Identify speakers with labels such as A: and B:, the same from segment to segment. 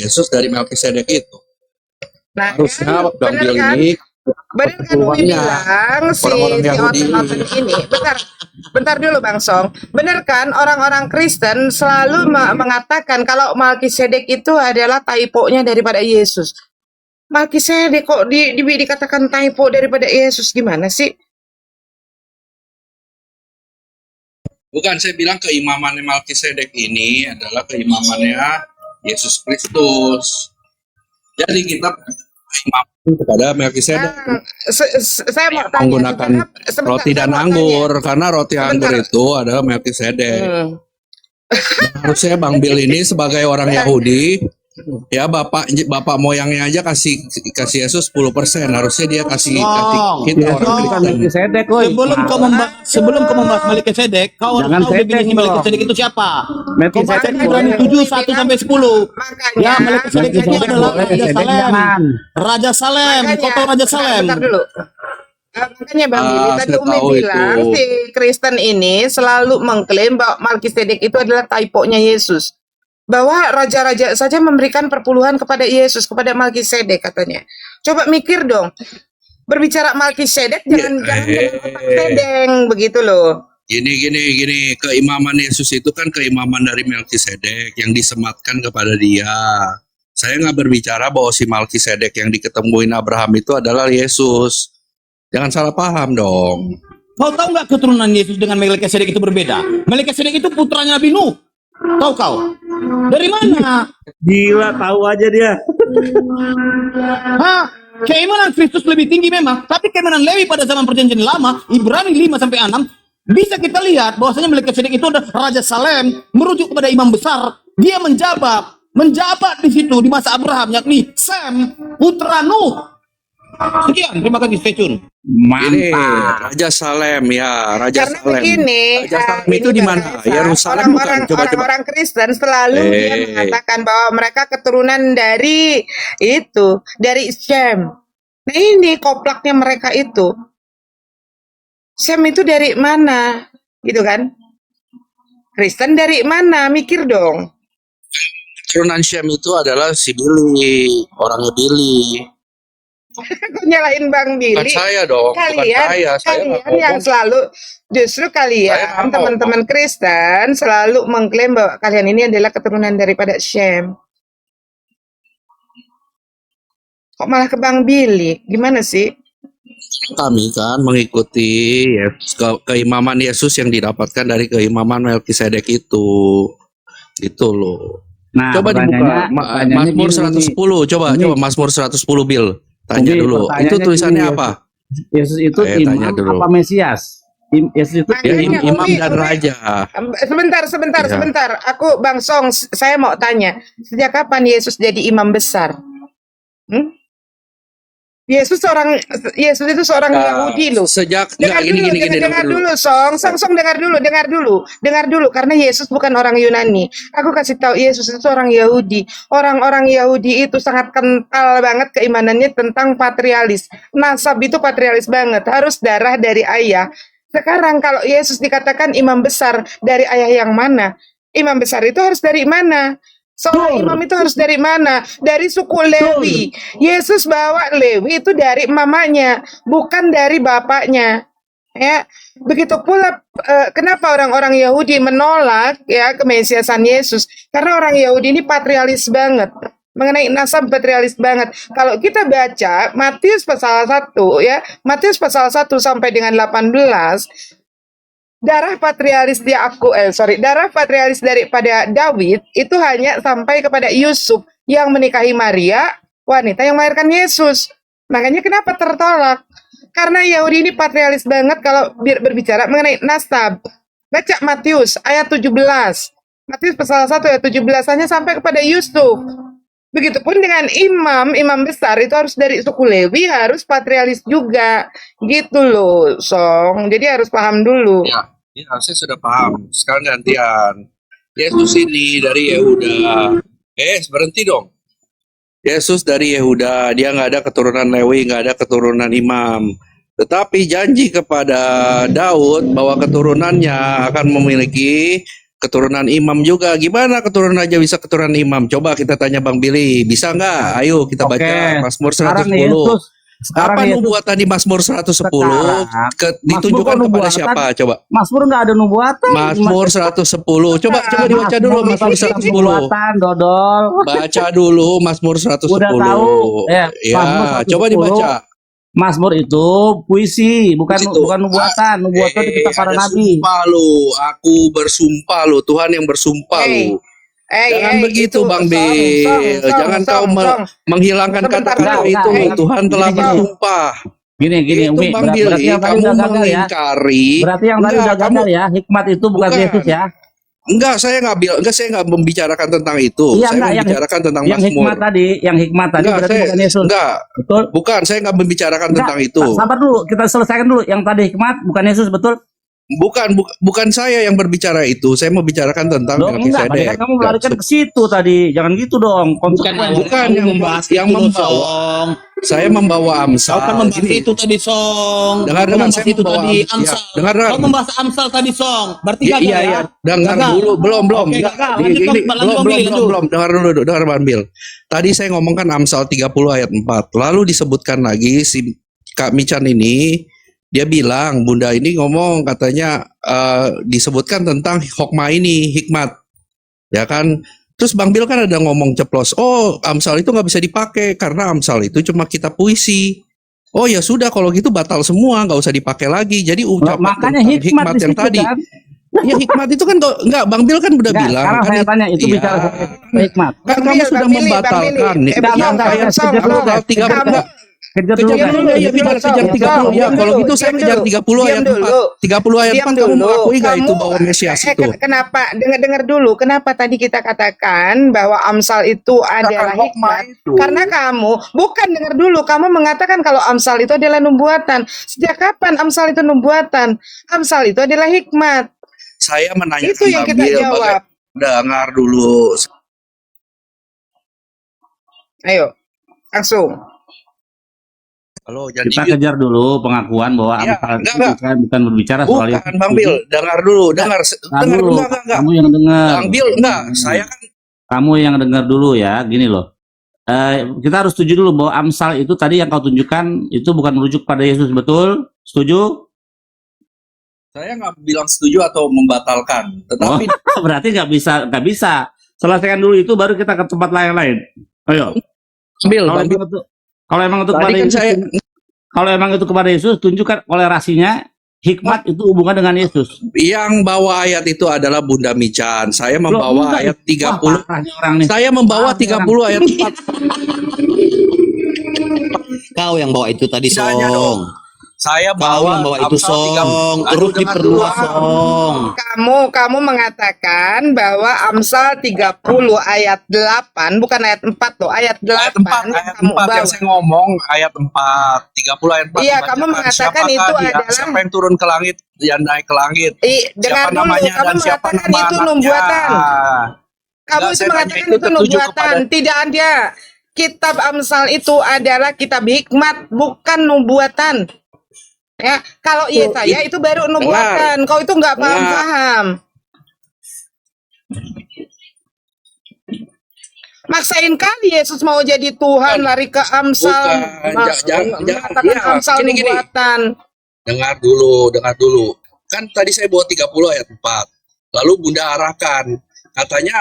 A: Yesus dari Melkisedek itu.
B: Nah,
A: Harusnya Bang
B: bener
A: Bill
B: kan?
A: ini
B: Benar kan Umi
A: keperluannya
B: bilang si
A: orang-orang Yahudi.
B: ini, bentar dulu Bang Song. Benar kan orang-orang Kristen selalu mengatakan kalau Melkisedek itu adalah typo-nya daripada Yesus. Melkisedek kok dikatakan typo daripada Yesus, gimana sih?
A: Bukan, saya bilang keimamannya Melkisedek ini adalah keimamannya Yesus Kristus. Jadi kita beriman kepada Melkisedek.
B: Saya mau tanya,
A: Menggunakan roti dan anggur, karena roti anggur itu adalah Melkisedek. Harusnya Bang Bill ini sebagai orang Yahudi, ya bapak moyangnya aja kasih Yesus 10%, harusnya dia kasih kita orang Kristen.
C: Sebelum kau membahas Melkisedek, kau harus tahu definisi Melkisedek itu siapa. Melkisedek Ibrani 7 1 sampai 10. Ya, Melkisedek itu adalah Raja Salem. Raja Salem, kau tahu Raja Salem?
B: Bentar dulu. Makanya Bang Billy tadi
A: saya
B: Umi
A: tahu
B: bilang
A: itu.
B: si Kristen ini selalu mengklaim bahwa Melkisedek itu adalah typo-nya Yesus. Bahwa raja-raja saja memberikan perpuluhan kepada Yesus, kepada Melkisedek katanya. Coba mikir dong. Berbicara Melkisedek jangan sedeng begitu loh.
A: Gini, keimaman Yesus itu kan keimaman dari Melkisedek yang disematkan kepada dia. Saya nggak berbicara bahwa si Melkisedek yang diketemuin Abraham itu adalah Yesus. Jangan salah paham dong.
C: Kau tahu nggak keturunan Yesus dengan Melkisedek itu berbeda? Melkisedek itu putranya Nabi Nuh. Tahu kau? Dari mana?
D: Gila, tahu aja dia.
C: Hah? Keimanan Kristus lebih tinggi memang, tapi keimanan Lewi pada zaman perjanjian lama, Ibrani 5 sampai 6, bisa kita lihat bahwasanya Melkisedek itu adalah Raja Salem, merujuk kepada imam besar. Dia menjabat di situ di masa Abraham, yakni Sem, putra Nuh. Sekian, terima kasih, stay tune.
A: Ini Raja Salem ya, Raja
B: Karena
A: Salem.
B: begini,
A: Raja Salem itu di mana? Yerusalem bukan? Coba.
B: Orang Kristen selalu dia mengatakan bahwa mereka keturunan dari itu, dari Shem. Nah ini koplaknya mereka itu. Shem itu dari mana? Gitu kan? Kristen dari mana? Mikir dong.
A: Keturunan Shem itu adalah si Billy, orangnya Billy.
B: Kok nyalain Bang Billy?
A: Bukan saya dong, bukan saya.
B: Kalian yang selalu, justru kalian teman-teman Kristen selalu mengklaim bahwa kalian ini adalah keturunan daripada Shem. Kok malah ke Bang Billy? Gimana sih?
A: Kami kan mengikuti keimaman Yesus yang didapatkan dari keimaman Melkisedek itu. Gitu loh.
D: Nah,
A: coba dibuka Mazmur 110, coba Mazmur 110 Bill. Tanya dulu, itu tulisannya apa?
D: Yesus itu imam apa Mesias? Yesus itu
A: imam dan raja.
B: Sebentar. Aku Bang Song, saya mau tanya, sejak kapan Yesus jadi imam besar? Yesus itu seorang Yahudi loh.
A: Sejak
B: dengar dulu, Song dengar dulu karena Yesus bukan orang Yunani. Aku kasih tahu Yesus itu seorang Yahudi. Orang-orang Yahudi itu sangat kental banget keimanannya tentang patrialis. Nasab itu patrialis banget, harus darah dari ayah. Sekarang kalau Yesus dikatakan imam besar, dari ayah yang mana? Imam besar itu harus dari mana? Seorang imam itu harus dari mana? Dari suku Lewi. Yesus bawa Lewi itu dari mamanya, bukan dari bapaknya. Ya, begitu pula kenapa orang-orang Yahudi menolak ya kemesiasan Yesus? Karena orang Yahudi ini patrialis banget. Mengenai nasab patrialis banget. Kalau kita baca Matius pasal 1 ya, Matius pasal 1 sampai dengan 18, darah patrialis daripada Daud itu hanya sampai kepada Yusuf yang menikahi Maria, wanita yang melahirkan Yesus. Makanya kenapa tertolak? Karena Yahudi ini patrialis banget kalau berbicara mengenai nasab. Baca Matius ayat 17. Matius pasal 1 ayat 17 hanya sampai kepada Yusuf. Begitupun dengan imam besar itu harus dari suku Lewi, harus patrialis juga. Gitu loh, Song. Jadi harus paham dulu.
A: Ya, saya sudah paham. Sekarang gantian. Yesus ini dari Yehuda. Berhenti dong. Yesus dari Yehuda. Dia nggak ada keturunan Lewi, nggak ada keturunan imam. Tetapi janji kepada Daud bahwa keturunannya akan memiliki keturunan imam juga. Gimana keturunan aja bisa keturunan imam? Coba kita tanya Bang Billy, bisa nggak? Ayo kita
D: Oke.
A: baca Mazmur
D: Sekarang
A: 110.
D: Yesus, sekarang
A: Apa
D: Yesus,
A: nubuatan di Mazmur 110
D: sekarang
A: ditunjukkan
D: Mazmur
A: kepada
D: nubuatan.
A: siapa? Coba.
D: Mazmur nggak ada nubuatan.
A: Mazmur 110. Coba dibaca dulu Mazmur 110.
D: Nubuatan, dodol.
A: Baca dulu Mazmur 110.
D: Udah tahu.
A: Ya,
D: Mazmur 110.
A: coba dibaca.
D: Mazmur itu puisi, bukan
A: Itu.
D: bukan nubuatan. Nubuatan itu kita para
A: ada
D: nabi.
A: sumpah lu, aku bersumpah lu, Tuhan yang bersumpah lu. Jangan begitu Bang Bil. Jangan kau menghilangkan
B: Sebentar,
A: kata-kata
D: enggak,
A: itu.
D: enggak.
A: Tuhan telah
D: Gini,
A: bersumpah.
D: Gini,
A: Itu
D: Umi.
A: Bang
D: Berarti
A: Billy,
D: yang tadi
A: kamu
D: udah gagal ya.
A: mengingkari.
D: Berarti yang tadi
A: Enggak,
D: udah gagal ya. Hikmat itu bukan
A: Bukan.
D: Yesus ya.
A: Enggak, saya nggak bilang, enggak, saya nggak membicarakan tentang itu.
D: Iya,
A: Saya
D: enggak,
A: membicarakan tentang
D: Yang
A: Mazmur.
D: hikmat tadi
A: Enggak,
D: berarti
A: saya
D: bukan Yesus.
A: enggak,
D: Betul?
A: bukan, saya nggak membicarakan
D: Enggak,
A: tentang itu.
D: Sabar dulu, kita selesaikan dulu. Yang tadi hikmat bukan Yesus, betul?
A: Bukan saya yang berbicara itu. Saya membicarakan tentang
D: Dong, enggak, tadi
A: Melkisedek.
D: kan kamu melarikan ke situ tadi. Jangan gitu dong.
C: Bukan
A: yang
C: membahas
A: yang
C: itu,
A: membawa.
C: Song.
A: Saya membawa Amsal.
C: Kau kan membahas
A: Gini,
C: itu tadi, Song.
A: Dengar,
C: Kau
A: dengar,
C: membahas
A: saya
C: itu
A: membawa
C: tadi,
A: Amsal.
C: Amsal.
A: Ya, dengar.
C: Kau membahas Amsal tadi, Song. Berarti
A: Iya,
C: gagal
A: iya,
C: ya?
A: iya. Dengar
C: Gagal.
A: dulu, belum.
C: Oke,
A: Enggak.
C: gagal.
A: Gini,
C: Lanjut,
A: gini,
C: Bang, lanjut, Bang Billy, lanjut.
A: belum. Dengar Bang Bil. Tadi saya ngomongkan Amsal 30 ayat 4. Lalu disebutkan lagi si Kak Mican ini, dia bilang Bunda ini ngomong katanya disebutkan tentang hokmah ini, hikmat. Ya kan? Terus Bang Bil kan ada ngomong ceplos, oh Amsal itu nggak bisa dipakai karena Amsal itu cuma kitab puisi. Oh ya sudah kalau gitu batal semua, nggak usah dipakai lagi. Jadi ucapan
D: Makanya
A: tentang
D: hikmat
A: hikmat
D: di
A: yang
D: situ
A: tadi.
D: kan.
A: Ya hikmat itu kan enggak, Bang Bil kan udah
D: Enggak,
A: bilang
D: sekarang
A: kan
D: saya tanya itu
A: iya.
D: bicara hikmat.
A: Kan kamu sudah membatalkan nih.
D: Enggak,
A: Ayat
D: Song,
A: 30
D: Kejar dulu
A: kejar
D: kan.
A: dulu ya kejar 30 ya kalau gitu saya kejar 30 ayat 4. 30 ayat 4 kamu mengakui gak itu bahwa Mesias itu?
B: Kenapa dengar dulu kenapa tadi kita katakan bahwa Amsal itu adalah hikmat? Karena kamu bukan dengar dulu, kamu mengatakan kalau Amsal itu adalah nubuatan. Sejak kapan Amsal itu nubuatan? Amsal itu adalah hikmat.
A: Saya menanyakan
B: Itu yang kita jawab.
A: Dengar dulu.
B: Ayo, langsung.
A: Halo, jadi
D: Kita kejar dulu pengakuan bahwa
A: Ya,
D: Amsal itu
A: enggak.
D: bukan berbicara soal
A: bukan Bang Bil, dengar dulu, dengar
D: dulu.
A: enggak.
D: Kamu yang dengar.
A: Bang Bil enggak, saya kan
D: Kamu yang dengar dulu ya, gini loh. Kita harus setuju dulu bahwa Amsal itu tadi yang kau tunjukkan itu bukan merujuk pada Yesus, betul? Setuju?
A: saya nggak bilang setuju atau membatalkan, tetapi
D: Berarti nggak bisa. Selesaikan dulu itu baru kita ke tempat lain-lain. Ayo.
A: Bil,
D: Kalau
A: Bang Bil,
D: emang itu
A: tadi
D: kepada
A: kan
D: Yesus,
A: saya
D: kalau emang itu kepada Yesus, tunjukkan kolerasinya. Hikmat itu hubungan dengan Yesus.
A: yang bawa ayat itu adalah Bunda Mican. Saya membawa
D: enggak.
A: ayat 30.
D: Wah, parahnya orang nih.
A: Saya membawa
D: Parahnya
A: 30 ayat 4.
C: Kau yang bawa itu tadi,
A: Tidaknya
C: Song.
A: dong. Saya
C: Kau
A: bawa
C: yang bawa itu,
A: Amsal 30.
C: Song.
A: Aduh,
C: Terus
A: dengar
C: diperluas,
A: dulu.
C: Song.
B: Kamu mengatakan bahwa Amsal 30 ayat 8, bukan ayat 4 loh, ayat 8
A: Ayat 4
B: yang kamu
A: yang
B: bawa.
A: saya ngomong ayat 4 30 ayat 4
B: Iya,
A: dibacakan.
B: kamu mengatakan
A: Siapakah
B: itu
A: dia?
B: adalah-
A: Siapa yang turun ke langit yang naik ke langit,
B: Dengar
A: siapa
B: dulu,
A: namanya
B: kamu
A: dan siapa
B: mengatakan
A: nama
B: itu
A: anaknya.
B: nubuatan. Kamu
A: Enggak,
B: itu
A: saya tanya
B: mengatakan
A: itu
B: itu
A: tertuju
B: nubuatan. Tidak ada. Kitab Amsal itu adalah kitab hikmat, bukan nubuatan. Ya, kalau Yesaya itu baru nubuatan. Kau itu nggak paham-paham. Maksain kali Yesus mau jadi Tuhan, lari ke Amsal,
A: Bukan. Jangan
B: mengatakan
A: ya,
B: Amsal
A: gini.
B: nubuatan.
A: Dengar dulu. Kan tadi saya bawa 30 ayat 4. Lalu Bunda arahkan. Katanya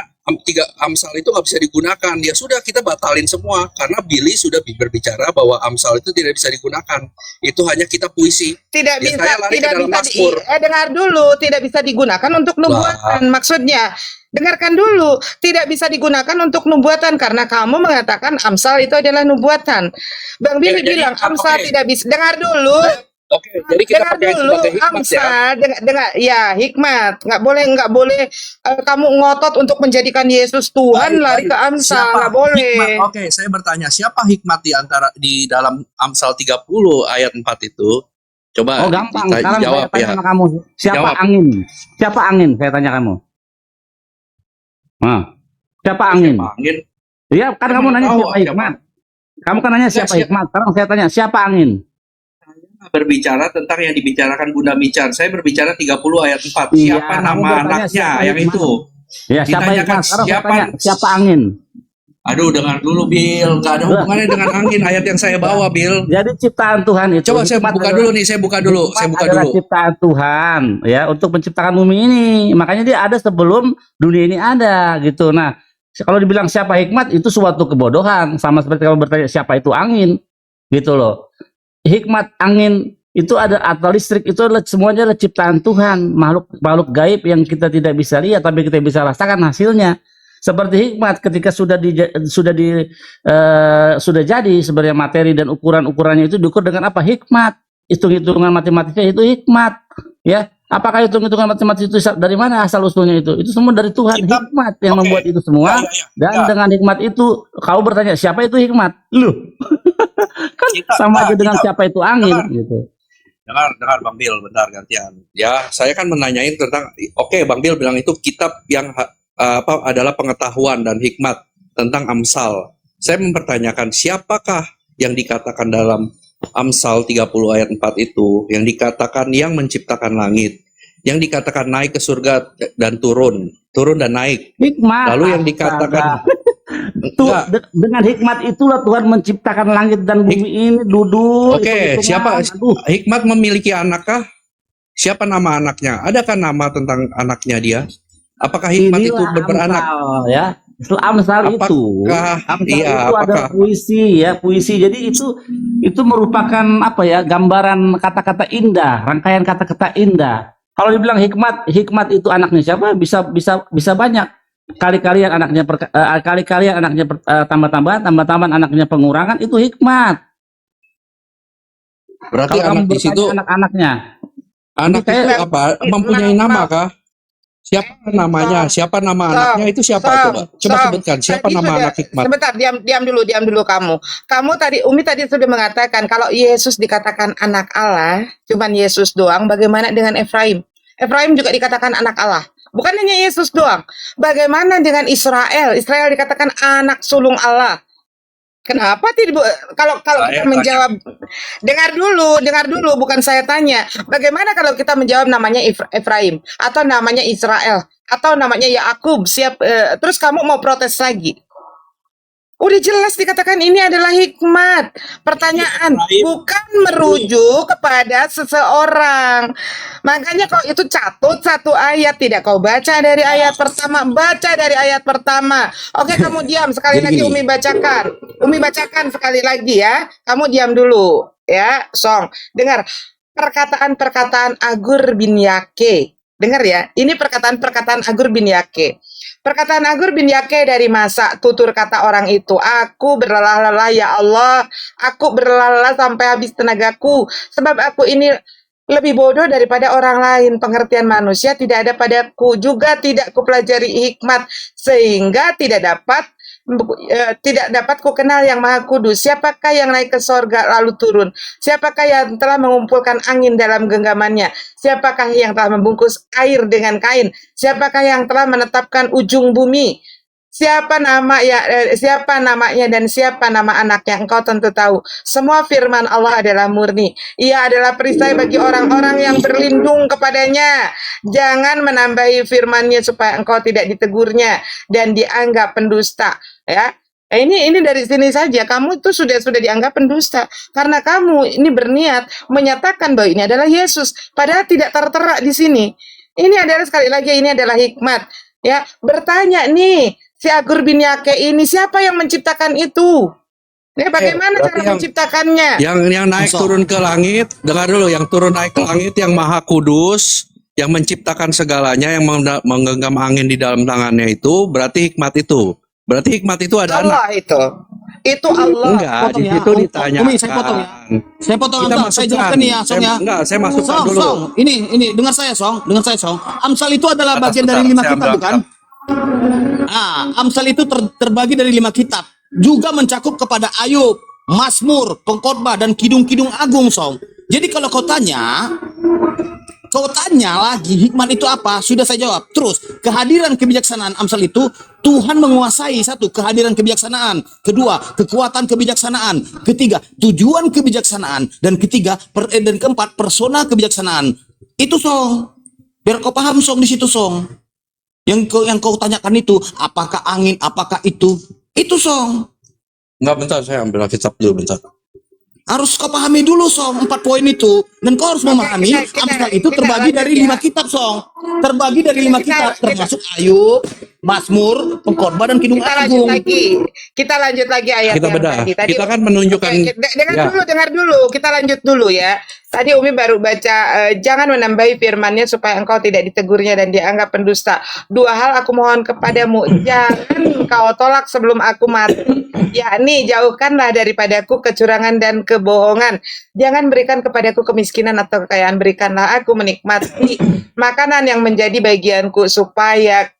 A: Amsal itu nggak bisa digunakan. Ya sudah, kita batalin semua. Karena Billy sudah berbicara bahwa Amsal itu tidak bisa digunakan. Itu hanya kitab puisi.
B: Tidak
A: Ya,
B: bisa,
A: saya lari ke
B: tidak
A: dalam
B: bisa
A: Mazmur.
B: dengar dulu, tidak bisa digunakan untuk nubuatan. Maksudnya, dengarkan dulu, tidak bisa digunakan untuk nubuatan karena kamu mengatakan Amsal itu adalah nubuatan. Bang Billy
A: jadi,
B: bilang Amsal
A: oke.
B: tidak bisa. Dengar dulu.
A: Oke, jadi kita
B: Dengar
A: pakai
B: dulu
A: sebagai hikmat ya.
B: Amsal, dengar ya hikmat. Nggak boleh kamu ngotot untuk menjadikan Yesus Tuhan lari ke Amsal,
A: Siapa
B: nggak boleh.
A: hikmat? Oke, saya bertanya, siapa hikmat di dalam Amsal 30 ayat 4 itu? Coba
D: Oh, gampang. Sekarang
A: jawab
D: saya tanya
A: ya.
D: sama kamu. Siapa
A: Jawab.
D: angin? Siapa angin? Saya tanya kamu. Nah, siapa angin?
A: Angin.
D: Iya, kan kamu nanya
A: tahu
D: siapa hikmat. Kamu kan nanya siapa
A: siapa.
D: hikmat. Sekarang saya tanya siapa angin?
A: berbicara tentang yang dibicarakan Bunda Mican. Saya berbicara 30 ayat 4.
D: Iya,
A: Siapa
D: kamu
A: nama
D: bertanya
A: anaknya
D: siapa
A: yang
D: hikmat?
A: itu?
D: Ya, siapa
A: Ditanyakan
D: hikmat? Sekarang
A: siapa?
D: bertanya, siapa angin?
A: Aduh, dengar dulu Bill. Gak ada hubungannya dengan angin ayat yang saya bawa, Bill.
D: Jadi ciptaan Tuhan itu.
A: Coba saya
D: hikmat
A: buka
D: adalah-
A: dulu nih, saya buka dulu.
D: hikmat
A: Saya buka
D: adalah
A: dulu.
D: ciptaan Tuhan ya untuk menciptakan bumi ini. Makanya dia ada sebelum dunia ini ada gitu. Nah, kalau dibilang siapa hikmat itu suatu kebodohan, sama seperti kalau bertanya siapa itu angin gitu loh. Hikmat angin itu ada atau listrik itu adalah semuanya adalah ciptaan Tuhan, makhluk gaib yang kita tidak bisa lihat tapi kita bisa rasakan hasilnya. Seperti hikmat ketika sudah jadi sebenarnya materi dan ukurannya itu diukur dengan apa? Hikmat. Hitung-hitungan matematika itu hikmat, ya. Apakah hitung-hitungan matematika itu dari mana asal usulnya itu? Itu semua dari Tuhan. Hikmat yang membuat itu semua. Dan dengan hikmat itu kau bertanya siapa itu hikmat? Loh. Kan sama aja dengan siapa itu angin gitu.
A: Dengar Bang Bill, bentar gantian. Ya, saya kan menanyain tentang oke, Bang Bill bilang itu kitab yang adalah pengetahuan dan hikmat tentang Amsal. Saya mempertanyakan siapakah yang dikatakan dalam Amsal 30 ayat 4 itu, yang dikatakan yang menciptakan langit, yang dikatakan naik ke surga dan turun dan naik.
D: Hikmat.
A: Lalu yang dikatakan
D: dengan hikmat itulah Tuhan menciptakan langit dan bumi ini duduk.
A: Oke, siapa hikmat memiliki anakkah? Siapa nama anaknya? Adakah nama tentang anaknya dia? Apakah hikmat itu beranak?
D: Amsal, ya. Amsal itu,
A: apakah
D: ada puisi ya, puisi. Jadi itu merupakan apa ya? Gambaran kata-kata indah, rangkaian kata-kata indah. Kalau dibilang hikmat itu anaknya siapa? Bisa banyak. Kali-kali yang anaknya tambah-tambahan anaknya pengurangan itu hikmat.
A: Berarti
D: kalau
A: anak di situ
D: anak-anaknya.
A: Anak itu apa? Mempunyai nama kah? Siapa namanya? Siapa nama anaknya itu siapa? Coba sebutkan siapa nama anak hikmat.
B: Sebentar, diam dulu kamu. Umi tadi sudah mengatakan kalau Yesus dikatakan anak Allah, cuman Yesus doang. Bagaimana dengan Efraim? Efraim juga dikatakan anak Allah. Bukan hanya Yesus doang. Bagaimana dengan Israel? Israel dikatakan anak sulung Allah. Kenapa tidak? Kalau kita menjawab, dengar dulu, bukan saya tanya. Bagaimana kalau kita menjawab namanya Efraim atau namanya Israel atau namanya Yakub? Terus kamu mau protes lagi? Udah jelas dikatakan ini adalah hikmat. Pertanyaan bukan merujuk kepada seseorang. Makanya kau itu catut satu ayat, tidak kau baca dari ayat pertama, baca dari ayat pertama. Oke, kamu diam sekali lagi Umi bacakan. Umi bacakan sekali lagi ya. Kamu diam dulu ya, Song. Dengar perkataan-perkataan Agur bin Yake. Dengar ya, ini perkataan-perkataan Agur bin Yake. Perkataan Agur bin Yake dari masa tutur kata orang itu, aku berlelah-lelah ya Allah, aku berlelah-lelah sampai habis tenagaku, sebab aku ini lebih bodoh daripada orang lain, pengertian manusia tidak ada padaku, juga tidak kupelajari hikmat, sehingga tidak dapat ku kenal yang maha kudus. Siapakah yang naik ke sorga lalu turun? Siapakah yang telah mengumpulkan angin dalam genggamannya? Siapakah yang telah membungkus air dengan kain? Siapakah yang telah menetapkan ujung bumi? Siapa namanya dan siapa nama anaknya? Engkau tentu tahu. Semua firman Allah adalah murni. Ia adalah perisai bagi orang-orang yang berlindung kepadanya. Jangan menambahi firman-Nya supaya engkau tidak ditegurnya dan dianggap pendusta. Ya, ini dari sini saja kamu itu sudah dianggap pendusta karena kamu ini berniat menyatakan bahwa ini adalah Yesus, padahal tidak tertera di sini. Ini adalah sekali lagi ini adalah hikmat. Ya, bertanya nih. Si Agur bin Yake ini siapa yang menciptakan itu? Ya, bagaimana cara menciptakannya?
A: Yang naik turun ke langit, dengar dulu, yang turun naik ke langit yang maha kudus, yang menciptakan segalanya, yang menggenggam angin di dalam tangannya itu, berarti hikmat itu. Berarti hikmat itu ada
B: Allah
A: anak.
B: Itu Allah.
A: Enggak, di situ ditanya.
C: Saya potong ya. Saya potong, saya jelaskan nih ya, Song ya.
A: Enggak, saya masukkan dulu.
C: Song, ini dengar saya, Song. Amsal itu adalah bagian dari 5 kitab, bukan? Amsal itu terbagi dari 5 kitab, juga mencakup kepada Ayub, Mazmur, Pengkhotbah dan Kidung-Kidung Agung, Song. Jadi kalau kau tanya kau tanya lagi hikmat itu apa? Sudah saya jawab. Terus kehadiran kebijaksanaan Amsal itu Tuhan menguasai. Satu, kehadiran kebijaksanaan. Kedua, kekuatan kebijaksanaan. Ketiga, tujuan kebijaksanaan. Dan ketiga, dan keempat, persona kebijaksanaan. Itu Song. Biar kau paham Song di situ Song. Yang kau tanyakan itu, apakah angin, apakah itu? Itu Song.
A: Enggak, bentar, saya ambil Alkitab dulu bentar.
C: Harus kau pahami dulu Song 4 poin itu, dan kau harus memahami Amsal itu terbagi dari 5 kitab Song, terbagi dari 5 kitab termasuk Ayub, Mazmur, Pengkhotbah dan Kidung
B: Kita lanjut
C: Agung.
B: lagi. Kita lanjut lagi ayat
A: Kita
B: yang
A: bedah.
B: tadi.
A: Kita kan menunjukkan
B: Dengar dulu. Kita lanjut dulu ya. Tadi Umi baru baca, jangan menambahi firman-Nya supaya engkau tidak ditegurnya dan dianggap pendusta. 2 hal aku mohon kepadamu, jangan kau tolak sebelum aku mati, yakni jauhkanlah daripadaku kecurangan dan kebohongan. Jangan berikan kepadaku kemiskinan atau kekayaan, berikanlah aku menikmati makanan yang menjadi bagianku, supaya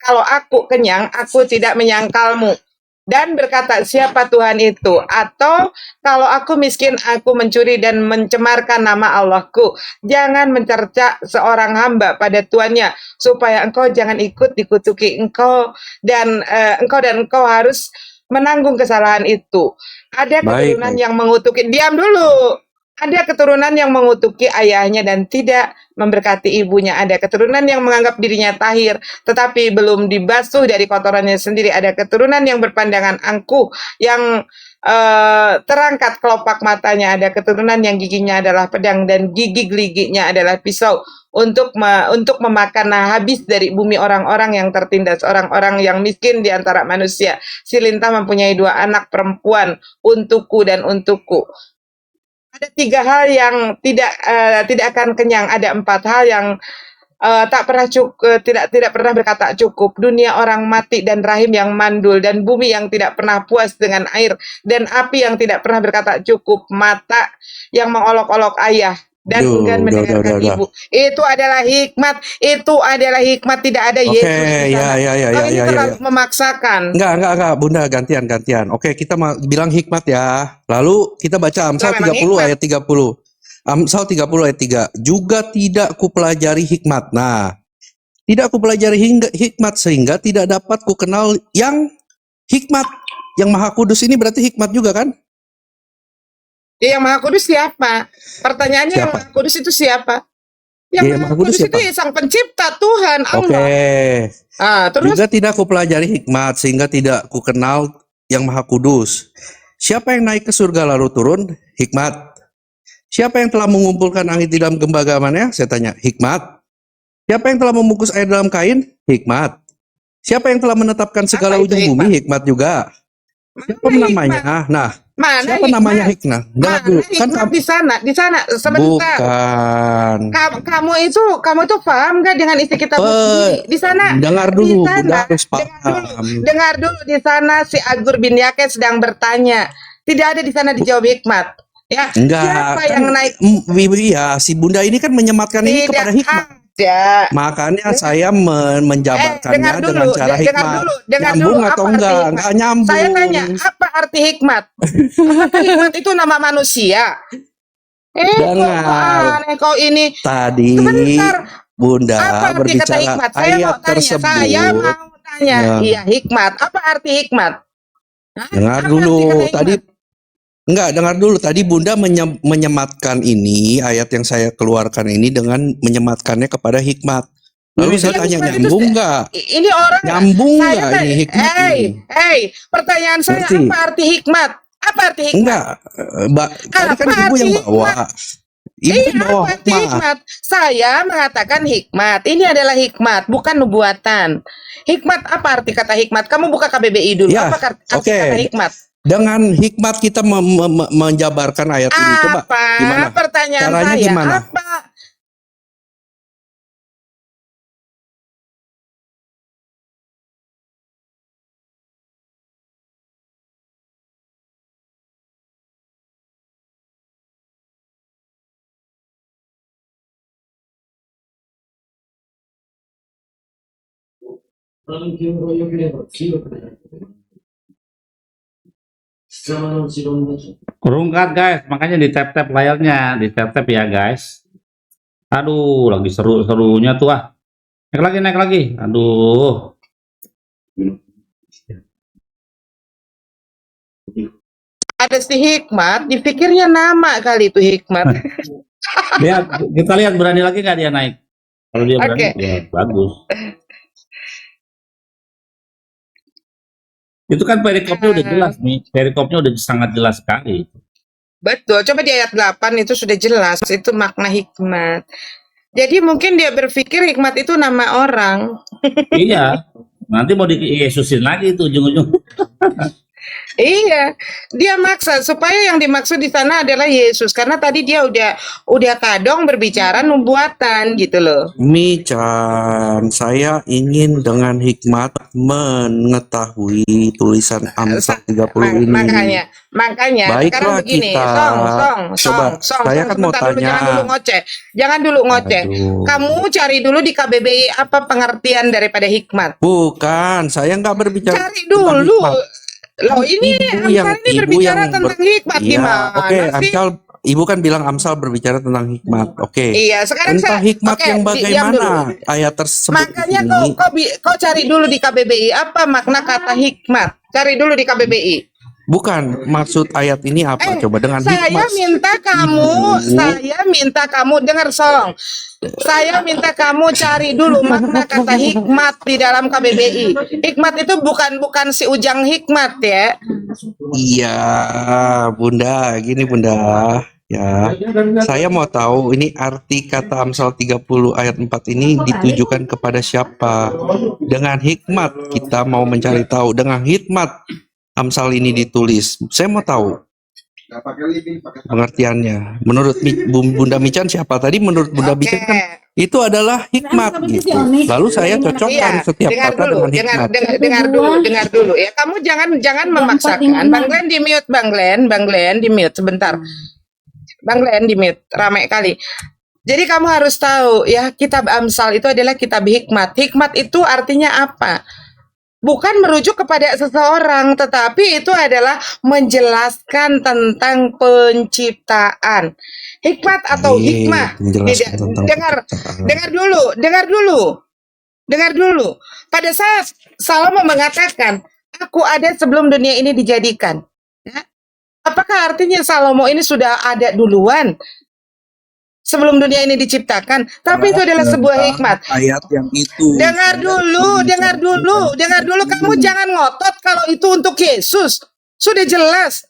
B: kalau aku kenyang, aku tidak menyangkalmu dan berkata, siapa Tuhan itu? Atau kalau aku miskin, aku mencuri dan mencemarkan nama Allahku. Jangan mencerca seorang hamba pada tuannya, supaya engkau jangan ikut dikutuki engkau dan engkau harus menanggung kesalahan itu. Ada
A: Baik,
B: keturunan
A: baik.
B: yang mengutuki, diam dulu. Ada keturunan yang mengutuki ayahnya dan tidak memberkati ibunya. Ada keturunan yang menganggap dirinya tahir, tetapi belum dibasuh dari kotorannya sendiri. Ada keturunan yang berpandangan angkuh, yang terangkat kelopak matanya. Ada keturunan yang giginya adalah pedang dan gigi geliginya adalah pisau, untuk memakan habis dari bumi orang-orang yang tertindas, orang-orang yang miskin di antara manusia. Si lintah mempunyai 2 anak perempuan, untukku dan untukku. Ada 3 hal yang tidak akan kenyang. Ada 4 hal yang tak pernah tidak pernah berkata cukup. Dunia orang mati dan rahim yang mandul dan bumi yang tidak pernah puas dengan air dan api yang tidak pernah berkata cukup. Mata yang mengolok-olok ayah dan
A: Duh,
B: enggan mendengarkan
A: udah.
B: ibu. Itu adalah hikmat. Itu adalah hikmat. Tidak ada
A: Oke,
B: Yesus di sana. Kau ini terlalu memaksakan.
A: Enggak, Bunda, gantian. Oke, kita bilang hikmat ya. Lalu kita baca Amsal
B: Lah, memang
A: 30
B: hikmat.
A: ayat 30. Amsal 30 ayat 3. Juga tidak kupelajari hikmat. Nah, tidak kupelajari hikmat sehingga tidak dapat kukenal yang hikmat. Yang Maha Kudus ini berarti hikmat juga kan?
B: Yang Maha Kudus siapa? Pertanyaannya yang
A: Siapa?
B: Maha Kudus itu siapa? Yang
A: Yang
B: Maha
A: Maha Kudus
B: Kudus itu
A: siapa?
B: ya Sang Pencipta, Tuhan, Allah.
A: Oke.
B: Terus
A: Juga tidak kupelajari hikmat sehingga tidak kukenal yang Maha Kudus. Siapa yang naik ke surga lalu turun? Hikmat. Siapa yang telah mengumpulkan angin di dalam genggamannya? Saya tanya. Hikmat. Siapa yang telah membungkus air dalam kain? Hikmat. Siapa yang telah menetapkan segala
B: Apa itu
A: ujung bumi? Hikmat juga. Siapa
B: Mana
A: namanya? Nah,
B: mana
A: siapa
B: hikmat?
A: namanya hikmat? Dengar
B: Mana
A: dulu. Kan
B: hikmat di sana sebentar.
A: bukan.
B: Kamu itu paham gak dengan isi kitab sendiri? Di sana,
A: Dengar
B: di
A: dulu,
B: sana,
A: Bunda harus
B: dengar dulu di sana si Agur bin Yakes sedang bertanya. Tidak ada di sana dijawab hikmat. Ya,
A: Enggak,
B: siapa
A: kan,
B: yang naik?
A: iya, si Bunda ini kan menyematkan ini
B: Tidak
A: kepada hikmat.
B: ada.
A: Makanya saya menjabarkannya
B: dengar dulu,
A: dengan cara hikmat.
B: dengar
A: Nyambung
B: dulu,
A: atau
B: apa arti
A: enggak?
B: hikmat?
A: Enggak nyambung.
B: Saya tanya, apa arti hikmat? Apakah hikmat itu nama manusia?
A: Dengar.
B: Aneh kau ini.
A: Tadi
B: Sebentar.
A: Bunda
B: Apa arti kata
A: berbicara
B: hikmat? Saya mau
A: ayat
B: tanya.
A: tersebut.
B: Saya mau tanya.
A: Ya.
B: Iya, hikmat. Apa arti hikmat? Hah?
A: Dengar
B: Apa
A: dulu.
B: arti kata
A: Tadi
B: hikmat?
A: enggak, dengar dulu. Tadi Bunda menyematkan ini, ayat yang saya keluarkan ini dengan menyematkannya kepada hikmat. Lalu saya tanya,
B: hikmat itu
A: nyambung enggak?
B: Ini orang
A: Nyambung
B: saya
A: enggak
B: tanya,
A: ini hikmat ini?
B: pertanyaan saya,
A: Ngerti?
B: apa arti hikmat? Apa arti hikmat?
A: Enggak, tadi kan
B: Apa
A: ibu
B: arti
A: yang
B: hikmat?
A: bawa. Ibu
B: Iya,
A: yang bawa
B: apa arti
A: hikmat.
B: hikmat? Saya mengatakan hikmat. Ini adalah hikmat, bukan nubuatan. Hikmat, apa arti kata hikmat? Kamu buka KBBI dulu.
A: Ya,
B: Apa arti
A: oke.
B: kata hikmat?
A: Dengan hikmat kita menjabarkan ayat ini. Coba
B: Apa?
A: gimana?
B: Pertanyaan
A: Caranya
B: saya,
A: gimana?
B: apa?
D: Rungkat guys, makanya di tap-tap layarnya, di tap-tap ya guys. Aduh, lagi seru-serunya tuh ah. Naik lagi. Aduh.
B: Ada si Hikmat, dipikirnya nama kali itu Hikmat.
D: Lihat, kita lihat berani lagi nggak dia naik. Kalau dia berani,
B: Oke.
D: ya bagus. Itu kan perikopnya udah jelas nih. Perikopnya udah sangat jelas sekali.
B: Betul, coba di ayat 8 itu sudah jelas, itu makna hikmat. Jadi mungkin dia berpikir hikmat itu nama orang.
D: Iya. Nanti mau di Yesusin lagi itu ujung-ujung.
B: Iya, dia maksa supaya yang dimaksud di sana adalah Yesus, karena tadi dia udah kadong berbicara nubuatan gitu loh.
A: Michan, saya ingin dengan hikmat mengetahui tulisan Amsal 30 ini.
B: Makanya sekarang
A: Baiklah
B: begini,
A: kita. Coba, saya kan mau
B: sebentar dulu,
A: tanya.
B: jangan dulu ngoceh.
A: Aduh.
B: Kamu cari dulu di KBBI apa pengertian daripada hikmat.
A: Bukan, saya nggak berbicara
B: Cari
A: tentang
B: dulu.
A: hikmat.
B: Loh ini Amsal ini berbicara tentang hikmat
A: Iya,
B: gimana
A: oke,
B: sih?
A: Amsal, Ibu kan bilang Amsal berbicara tentang hikmat. Oke.
B: Iya, sekarang
A: Tentang
B: saya
A: hikmat
B: oke,
A: yang
B: diam dulu.
A: bagaimana ayat tersebut
B: Makanya
A: ini?
B: kau cari dulu di KBBI apa makna kata hikmat. Cari dulu di KBBI.
A: Bukan, maksud ayat ini apa? Coba dengan
B: Saya
A: hikmat.
B: minta kamu dengar Song. Saya minta kamu cari dulu makna kata hikmat di dalam KBBI. Hikmat itu bukan si Ujang Hikmat ya.
A: Iya, Bunda, gini Bunda. Ya, saya mau tahu ini arti kata Amsal 30 ayat 4 ini ditujukan kepada siapa? Dengan hikmat kita mau mencari tahu. Dengan hikmat Amsal ini ditulis. Saya mau tahu pengertiannya. Menurut Bunda Michan siapa tadi? Menurut Bunda
B: Oke.
A: Michan kan itu adalah hikmat gitu. Lalu saya cocokkan setiap
B: dengar
A: kata
B: dulu,
A: dengan hikmat.
B: dengar dulu ya. Kamu jangan memaksakan. Bang Glenn di mute, Bang Glenn di mute sebentar. Bang Glenn di mute, ramai kali. Jadi kamu harus tahu ya, kitab Amsal itu adalah kitab hikmat. Hikmat itu artinya apa? Bukan merujuk kepada seseorang, tetapi itu adalah menjelaskan tentang penciptaan. Hikmat atau hikmah.
A: Menjelaskan tentang
B: Dengar dulu. Pada saat Salomo mengatakan, aku ada sebelum dunia ini dijadikan. Ya? Apakah artinya Salomo ini sudah ada duluan? Sebelum dunia ini diciptakan, tapi itu adalah sebuah hikmat.
A: Ayat yang itu.
B: Dengar dulu. Kamu jangan ngotot kalau itu untuk Yesus. Sudah jelas.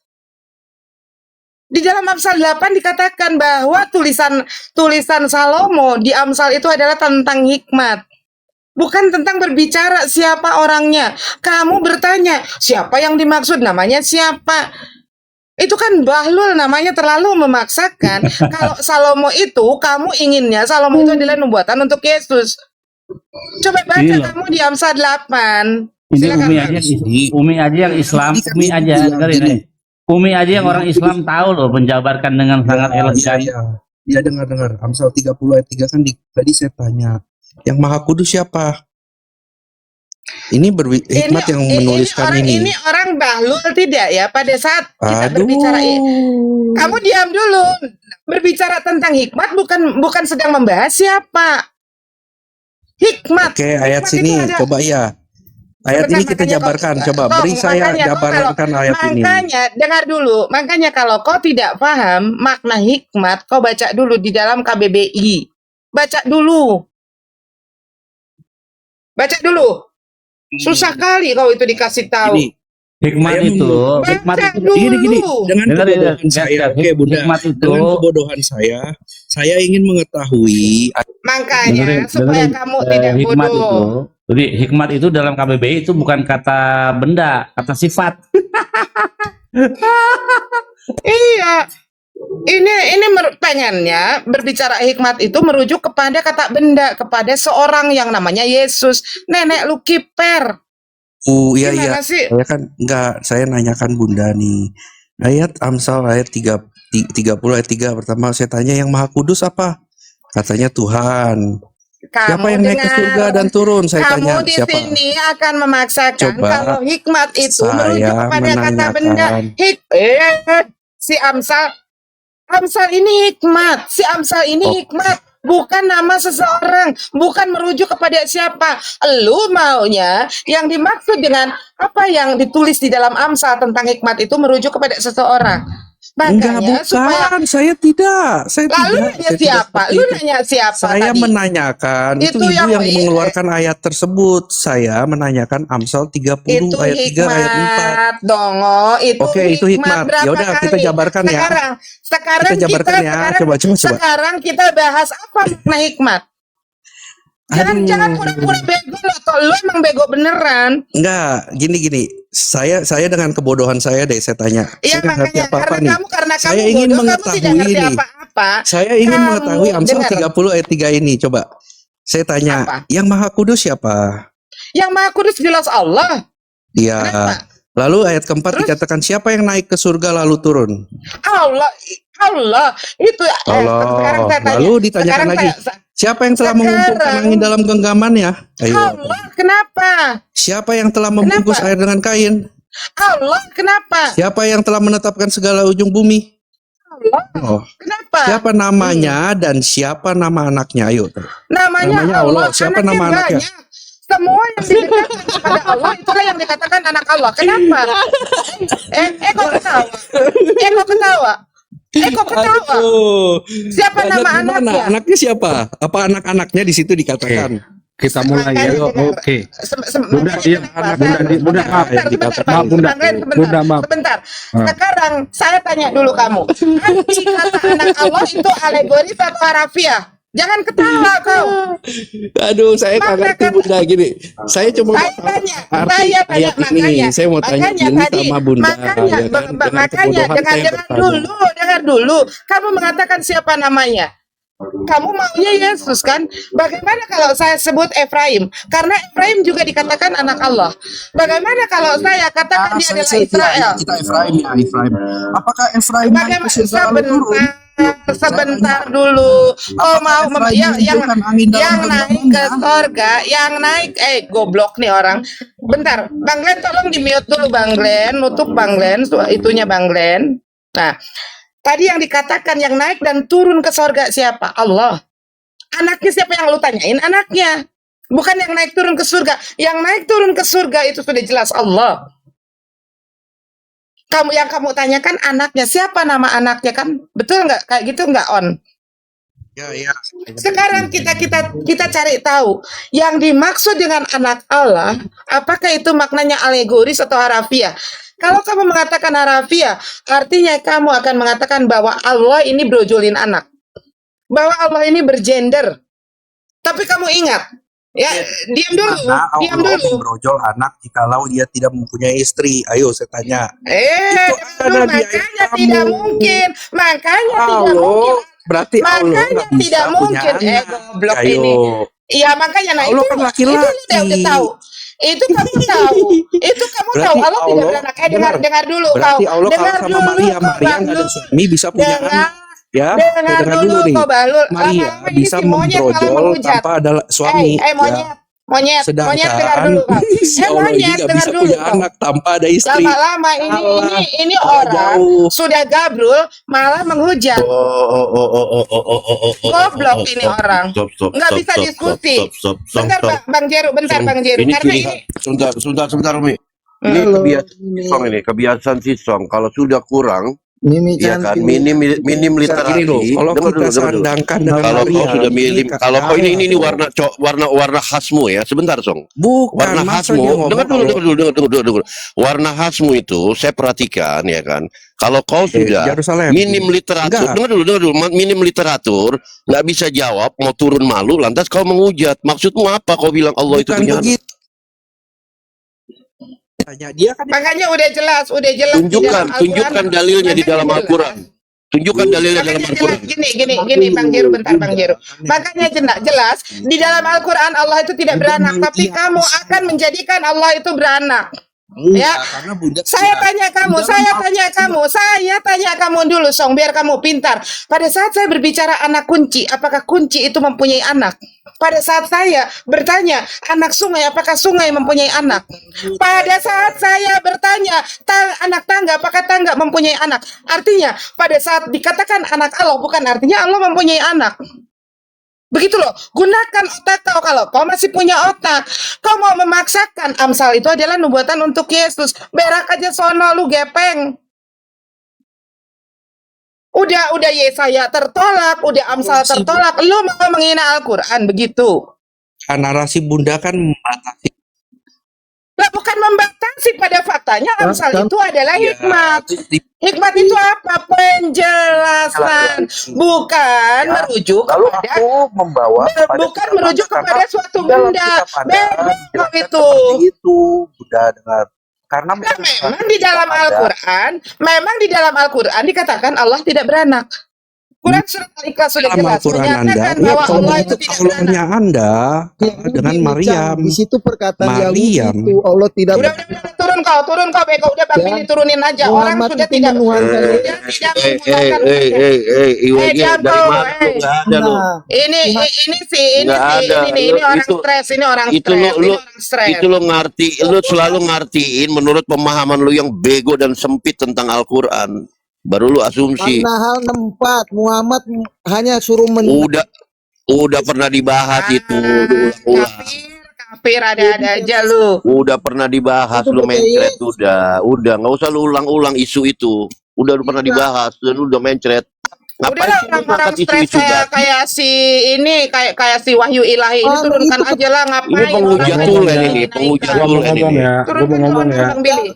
B: Di dalam Amsal 8 dikatakan bahwa tulisan Salomo di Amsal itu adalah tentang hikmat. Bukan tentang berbicara siapa orangnya. Kamu bertanya, siapa yang dimaksud? Namanya siapa? Itu kan bahlul, namanya terlalu memaksakan. Kalau Salomo itu, kamu inginnya Salomo itu adalah nubuatan untuk Yesus. Coba baca kamu di Amsal 8.
D: Ini
B: Silakan,
D: Umi aja yang Islam, Umi aja dengerin nih. Umi aja yang orang Islam tahu loh menjabarkan dengan sangat elegan.
A: Ya dengar. Amsal 30 ayat 3 kan tadi saya tanya. Yang Maha Kudus siapa? Ini hikmat yang menuliskan ini.
B: Ini orang bahlul tidak ya pada saat kita berbicara kamu diam dulu. Berbicara tentang hikmat bukan sedang membahas siapa. Hikmat.
A: Oke, ayat
B: hikmat
A: sini coba ya. Ayat ini kita jabarkan. Coba beri saya jabarkan ayat ini.
B: Dengar dulu. Makanya kalau kau tidak paham makna hikmat, kau baca dulu di dalam KBBI. Baca dulu. Susah kali kau itu dikasih tahu.
D: Hikmat itu
A: gini. Dengan kebodohan saya, Bunda. Dengan kebodohan saya ingin mengetahui.
B: Makanya supaya kamu tidak
D: hikmat
B: bodoh.
D: itu. Jadi hikmat itu dalam KBBI itu bukan kata benda, kata sifat.
B: Iya. Ini pengennya berbicara hikmat itu merujuk kepada kata benda, kepada seorang yang namanya Yesus. Nenek lu kiper.
A: Iya. Saya kan saya nanyakan Bunda nih. Ayat Amsal ayat 30 ayat 3 pertama saya tanya yang Maha Kudus apa? Katanya Tuhan. Siapa yang naik ke surga dan turun? Saya tanya siapa?
B: Kamu di sini akan memaksakan kalau hikmat itu merujuk kepada kata benda. Si Amsal ini hikmat. bukan nama seseorang, bukan merujuk kepada siapa. Lu maunya yang dimaksud dengan apa yang ditulis di dalam Amsal tentang hikmat itu merujuk kepada seseorang.
A: Enggak,
B: Makanya supaya
A: bukan. Saya tidak. Saya
B: lalu
A: tidak.
B: nanya
A: Saya tidak
B: siapa?
A: seperti
B: Lu
A: itu.
B: nanya siapa
A: Saya
B: tadi?
A: menanyakan, itu
B: Itu
A: ibu
B: yang
A: yang mengeluarkan ayat tersebut. Saya menanyakan Amsal 30
B: itu
A: ayat 3 ayat 4.
B: hikmat, Dongo. Itu
A: Oke, itu hikmat.
B: berapa
A: Ya udah kita
B: kali?
A: jabarkan ya.
B: Sekarang
A: Kita jabarkan ya. Coba.
B: sekarang kita bahas apa makna hikmat. Jangan pura-pura bego lo, atau lu emang bego beneran.
A: Enggak, gini. Saya dengan kebodohan saya deh saya tanya.
B: Iya,
A: Saya nggak ngerti
B: makanya
A: apa-apa nih.
B: karena
A: Saya
B: kamu
A: ingin
B: bodoh, kamu
A: mengetahui
B: tidak ngerti
A: ini.
B: apa-apa.
A: Saya ingin
B: Kamu
A: mengetahui Amsal
B: dengar.
A: 30 ayat 3 ini. Coba. Saya tanya,
B: Apa?
A: yang Maha Kudus siapa?
B: Yang Maha Kudus jelas Allah.
A: Iya.
B: Kenapa?
A: Lalu ayat keempat
B: Terus?
A: dikatakan siapa yang naik ke surga lalu turun?
B: Allah itu
A: Allah.
B: sekarang saya tanya.
A: Lalu ditanyakan lagi, siapa yang telah mengumpulkan angin dalam genggamannya? Ayo.
B: Allah kenapa?
A: Siapa yang telah membungkus
B: Kenapa?
A: air dengan kain?
B: Allah kenapa?
A: Siapa yang telah menetapkan segala ujung bumi?
B: Allah
A: Oh.
B: kenapa?
A: Siapa namanya dan siapa nama anaknya? Ayo.
B: Namanya Allah.
A: Siapa
B: Anaknya
A: nama anaknya?
B: banyak. Semua yang dikatakan kepada Allah itulah yang dikatakan anak Allah. Kenapa? Kok ketawa? Kok ketawa?
A: Aduh.
B: Siapa
A: Banyak
B: nama
A: gimana?
B: anaknya?
A: Anaknya siapa? Apa anak-anaknya di situ dikatakan?
E: Kita mulai ya.
B: Makanya dengar.
E: Oke. Bunda,
B: Bunda,
E: diam. Bunda, maaf. Maaf, Bunda. Bunda, maaf.
B: Sebentar. Sekarang saya tanya dulu kamu. Arti kata anak Allah itu alegori atau harafiah? Jangan ketawa kau.
A: Aduh, saya nggak ngerti
B: Makanya-
A: Bunda gini. Saya cuma
B: Saya
A: mau tahu
B: tanya,
A: arti
B: saya tanya
A: ayat ini.
B: makanya.
A: Saya mau tanya
B: Makanya
A: ini
B: tadi,
A: sama Bunda.
B: makanya,
A: ya kan? Dengan
B: makanya
A: kebodohan saya
B: dengar dulu. Kamu mengatakan siapa namanya? Kamu maunya Yesus kan? Bagaimana kalau saya sebut Efraim? Karena Efraim juga dikatakan anak Allah. Bagaimana kalau saya katakan dia adalah Israel?
A: Kita Efraim ya, Efraim. Apakah Efraim naik
B: Bagaimana?
A: ke surga lalu turun?
B: Sebentar dulu. Oh mau
A: Efraim
B: yang
A: mengumpulkan angin dalam
B: naik ke
A: genggamannya?
B: sorga, yang naik goblok nih orang. Bentar, Bang Glenn tolong di mute dulu Bang Glenn, nutup Bang Glenn, itunya Bang Glenn. Nah, tadi yang dikatakan yang naik dan turun ke sorga siapa? Allah. Anaknya siapa yang lu tanyain? Anaknya. Bukan yang naik turun ke surga. Yang naik turun ke surga itu sudah jelas Allah. Yang kamu tanyakan anaknya, siapa nama anaknya kan? Betul nggak? Kayak gitu nggak on?
A: Ya.
B: Sekarang kita cari tahu yang dimaksud dengan anak Allah, apakah itu maknanya alegoris atau harafiah? Kalau kamu mengatakan harafiah, artinya kamu akan mengatakan bahwa Allah ini brojolin anak, bahwa Allah ini bergender. Tapi kamu ingat, ya diam dulu,
A: Karena
B: diam
A: Allah
B: dulu.
A: membrojol anak jikalau dia tidak mempunyai istri. Ayo saya tanya. Itu
B: Aduh,
A: ada di ayat
B: makanya
A: kamu.
B: tidak mungkin, makanya tidak
A: Allah,
B: mungkin.
A: berarti Allah
B: Makanya
A: nggak bisa
B: tidak
A: punya
B: mungkin.
A: anak.
B: Goblok
A: Ayo.
B: ini. Iya makanya nah
A: Allah
B: itu
A: kan laki-laki.
B: itu udah tahu. Itu kamu tahu. Itu kamu
A: Berarti
B: tahu Allah tidak
A: Allah-
B: beranak. Dengar dulu
A: Berarti
B: kau.
A: Allah kalau
B: Dengar
A: sama
B: dulu
A: Maria
B: kau
A: nggak ada
B: Bahlul.
A: suami bisa punya anak. Ya,
B: Dengar dulu
A: nih.
B: kau Bahlul.
A: Maria
B: Lama-lama ini
A: bisa
B: si monyet malah
A: membrojol
B: menghujat.
A: tanpa ada suami.
B: Monyet,
A: Sedangkan
B: dengar dulu kau.
A: si Allah ini
B: Monyet
A: nggak
B: dengar
A: bisa
B: dulu
A: punya
B: kau.
A: anak tanpa ada istri.
B: Lama-lama
A: Allah,
B: ini orang
A: jauh.
B: sudah gabrul malah menghujat. Goblok ini orang. Nggak bisa diskusi. Bentar Bang Jeru, bentar Bang Jeru.
F: Ini
B: Karena
F: gini,
B: ini
F: sebentar Umi. Ini kebiasaan si Song. Kalau sudah kurang, ya kan minim literasi.
A: Gini loh, kalau
F: Dengar
A: kita
F: dulu.
A: sandangkan dengan
F: Kalau kau
A: Maria,
F: sudah minim, kalau kau ini
A: warna
F: warna khasmu ya. Sebentar Song.
A: bukan
F: Warna
A: maksudnya
F: khasmu,
A: ngomong
F: dengar dulu. Warna khasmu itu saya perhatikan ya kan. Kalau kau sudah
A: Yerusalem.
F: minim literatur,
A: Enggak.
F: dengar dulu, minim literatur, nggak bisa jawab, mau turun malu, lantas kau menghujat. Maksudmu apa? Kau bilang Allah itu
A: Bukan
F: punya anak?
A: begitu. Tanya dia kan
B: makanya udah jelas di dalam
F: Tunjukkan
B: Al-Quran.
F: dalilnya di
B: Makanya
F: dalam
B: jelas.
F: Al-Quran. Tunjukkan dalilnya dalam
B: Makanya
F: Al-Quran.
B: jelas. Gini Bang Jeru, bentar Bang Jeru. Makanya jelas di dalam Al-Quran Allah itu tidak beranak, tapi kamu akan menjadikan Allah itu beranak. Ya.
A: karena Bunda
B: Saya tanya kamu dulu Song, biar kamu pintar. Pada saat saya berbicara anak kunci, apakah kunci itu mempunyai anak? Pada saat saya bertanya anak sungai, apakah sungai mempunyai anak? Pada saat saya bertanya anak tangga, apakah tangga mempunyai anak? Artinya pada saat dikatakan anak Allah, bukan artinya Allah mempunyai anak. Begitu loh, gunakan otak kau kalau kau masih punya otak. Kau mau memaksakan Amsal itu adalah nubuatan untuk Yesus. Berak aja sono lu gepeng. Udah Yesaya tertolak, udah Amsal tertolak. Lu mau menghina Al-Quran begitu.
A: Narasi Bunda kan membatasi.
B: Lah bukan membatasi, pada faktanya Amsal itu adalah
A: Ya,
B: hikmat.
A: terus di-
B: Hikmat itu apa? Penjelasan, bukan merujuk
F: Lalu
B: kepada
F: aku membawa kepada
B: bukan
F: kita
B: merujuk
F: karena
B: kepada suatu
F: di dalam
B: benda.
F: kitab Anda
B: Beda
F: dijelaskan
B: itu.
F: seperti itu, sudah dengar. Karena
B: Nah, memang di dalam Al-Quran dikatakan Allah tidak beranak. Quran surat Al-Ikhlas sudah
A: dalam
B: jelas
A: Al-Quran Anda,
B: menyatakan
A: ya,
B: bahwa
A: kalau
B: Allah
A: begitu
B: itu tidak beranak.
A: Allahnya Anda dengan Maryam.
E: Di situ perkataan
A: Maryam.
E: Yahudi itu Allah tidak
B: Udah, turun kau, Beko, udah Bang
E: Ya.
B: Billy turunin aja. Orang
E: Muhammad
B: sudah
E: itu
B: tidak
E: menuhankan
B: sudah tidak menggunakan
F: IWG
B: diam
F: dari
B: kau,
F: mana tuh? Nggak ada lo.
E: Nah,
B: ini
F: Nggak ada.
B: ini
F: Lu
B: orang
F: itu-
B: stres, ini orang
F: itu
B: stres,
F: lu-
B: ini orang stres.
F: Itu lo ngerti, lo selalu ngertiin menurut pemahaman lo yang bego dan sempit tentang Al-Quran. Baru lo asumsi.
E: An-Nahl 64 Muhammad hanya suruh
F: Udah pernah dibahas itu, ulang-ulang.
B: Kafir ada aja lu.
F: Udah pernah dibahas,
E: Itu
F: lu
E: pakai
F: mencret udah nggak usah lu ulang-ulang isu itu. Udah pernah dibahas dan lu udah mencret.
B: Udah
F: Ngapain
B: lah,
F: sih lu
B: orang-orang
F: ngangkat
B: stres
F: isu-isu
B: kayak si ini kayak si Wahyu Ilahi ini
E: Ah,
B: turunkan
E: itu-
B: aja lah, ngapain?
F: Ini penghujat
B: orang
F: tulen
B: lagi
F: ini,
B: dinaikkan.
F: penghujat
E: Gua
F: tulen ini.
E: ya,
B: Turunkan Bang Billy.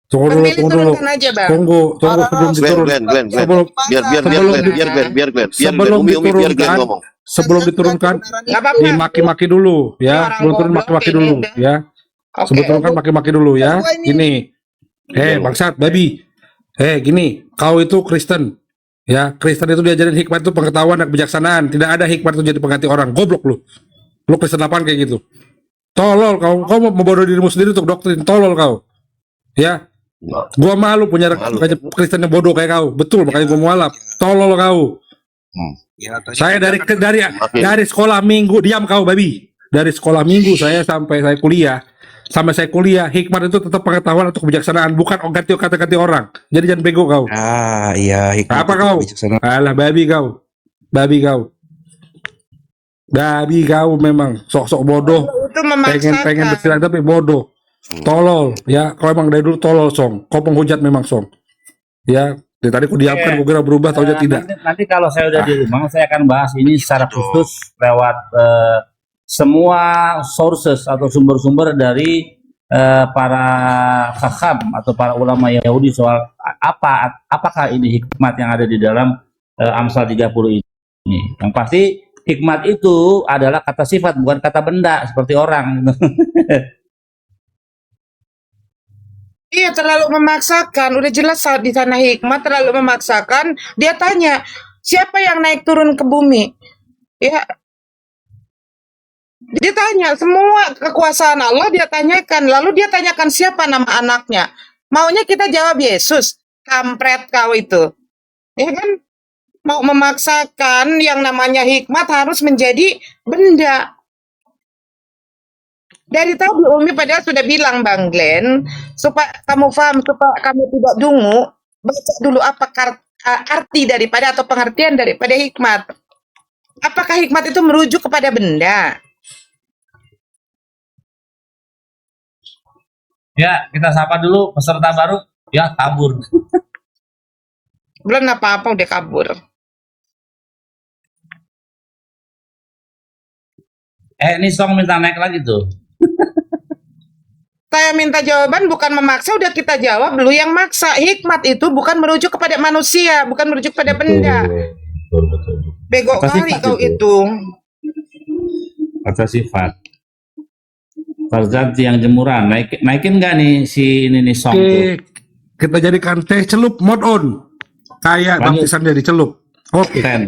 G: Tunggu
B: Bang
G: dulu,
B: Billy
G: tunggu dulu.
B: turunkan aja Bang.
G: Tunggu sebelum diturun.
F: Glenn.
G: Sebelum
F: Biar
G: sebelum
F: Glenn.
G: sebelum
F: Umi, biar Glenn
G: diturunkan,
F: ngomong.
G: sebelum diturunkan
B: Nggak apa-apa.
G: dimaki-maki dulu
B: Orang
G: ya. Sebelum turun
B: goblok
G: maki-maki
B: ini
G: dulu
B: udah.
G: ya.
B: Oke.
G: Sebelum turunkan maki-maki dulu ya. Ini. Bangsat, babi. Gini, kau itu Kristen. Ya, Kristen itu diajarin hikmat itu pengetahuan dan kebijaksanaan. Tidak ada hikmat itu jadi pengganti orang. Goblok lu. Lu Kristen apaan kayak gitu? Tolol kau. Kau mau membodoh dirimu sendiri untuk doktrin. Tolol kau. Ya. Gua malu punya
F: Malu.
G: Kristen yang bodoh kayak kau. Betul, makanya gua mualaf. Tolol kau. Saya dari sekolah minggu, diam kau babi. Dari sekolah minggu saya sampai saya kuliah, hikmat itu tetap pengetahuan atau kebijaksanaan, bukan ganti orang. Jadi jangan bego kau.
A: Ah, iya, hikmat
G: Apa
A: itu
G: kau?
A: kebijaksanaan.
G: Alah babi kau. Babi kau memang sok-sok bodoh.
B: Itu memaksakan.
G: Pengen bersilat tapi bodoh. Tolol, ya. Kau emang dari dulu tolol, Song. Kau penghujat memang, Song. Ya, dari tadi aku diamkan, aku kira berubah, tahu tidak.
D: Nanti kalau saya udah di rumah, saya akan bahas ini secara khusus lewat semua sources atau sumber-sumber dari para hakam atau para ulama Yahudi soal apakah ini hikmat yang ada di dalam Amsal 30 ini. Yang pasti hikmat itu adalah kata sifat, bukan kata benda seperti orang.
B: Iya, terlalu memaksakan. Udah jelas saat di sana hikmat terlalu memaksakan. Dia tanya, siapa yang naik turun ke bumi? Ya, dia tanya semua kekuasaan Allah dia tanyakan. Lalu dia tanyakan siapa nama anaknya. Maunya kita jawab Yesus. Kampret kau itu. Ya kan? Mau memaksakan yang namanya hikmat harus menjadi benda. Dari tadi Umi padahal sudah bilang Bang Glenn, supaya kamu paham, supaya kamu tidak dungu, baca dulu apa arti daripada atau pengertian daripada hikmat. Apakah hikmat itu merujuk kepada benda?
D: Ya, kita sapa dulu peserta baru. Ya, kabur.
B: Belum apa-apa udah kabur.
D: Ini Song minta naik lagi tuh.
B: Saya minta jawaban bukan memaksa, udah kita jawab dulu yang maksa. Hikmat itu bukan merujuk kepada manusia, bukan merujuk pada benda.
D: Betul.
B: Bego
D: Kata
B: kali
D: sifat
B: kau itu.
D: Kata sifat. Tarzanti yang jemuran, naikin nggak nih si ini nih Song tuh?
G: Kita jadikan teh celup mode on. Kayak
D: Lanjut.
G: baptisan jadi celup. Oke,
D: Glenn.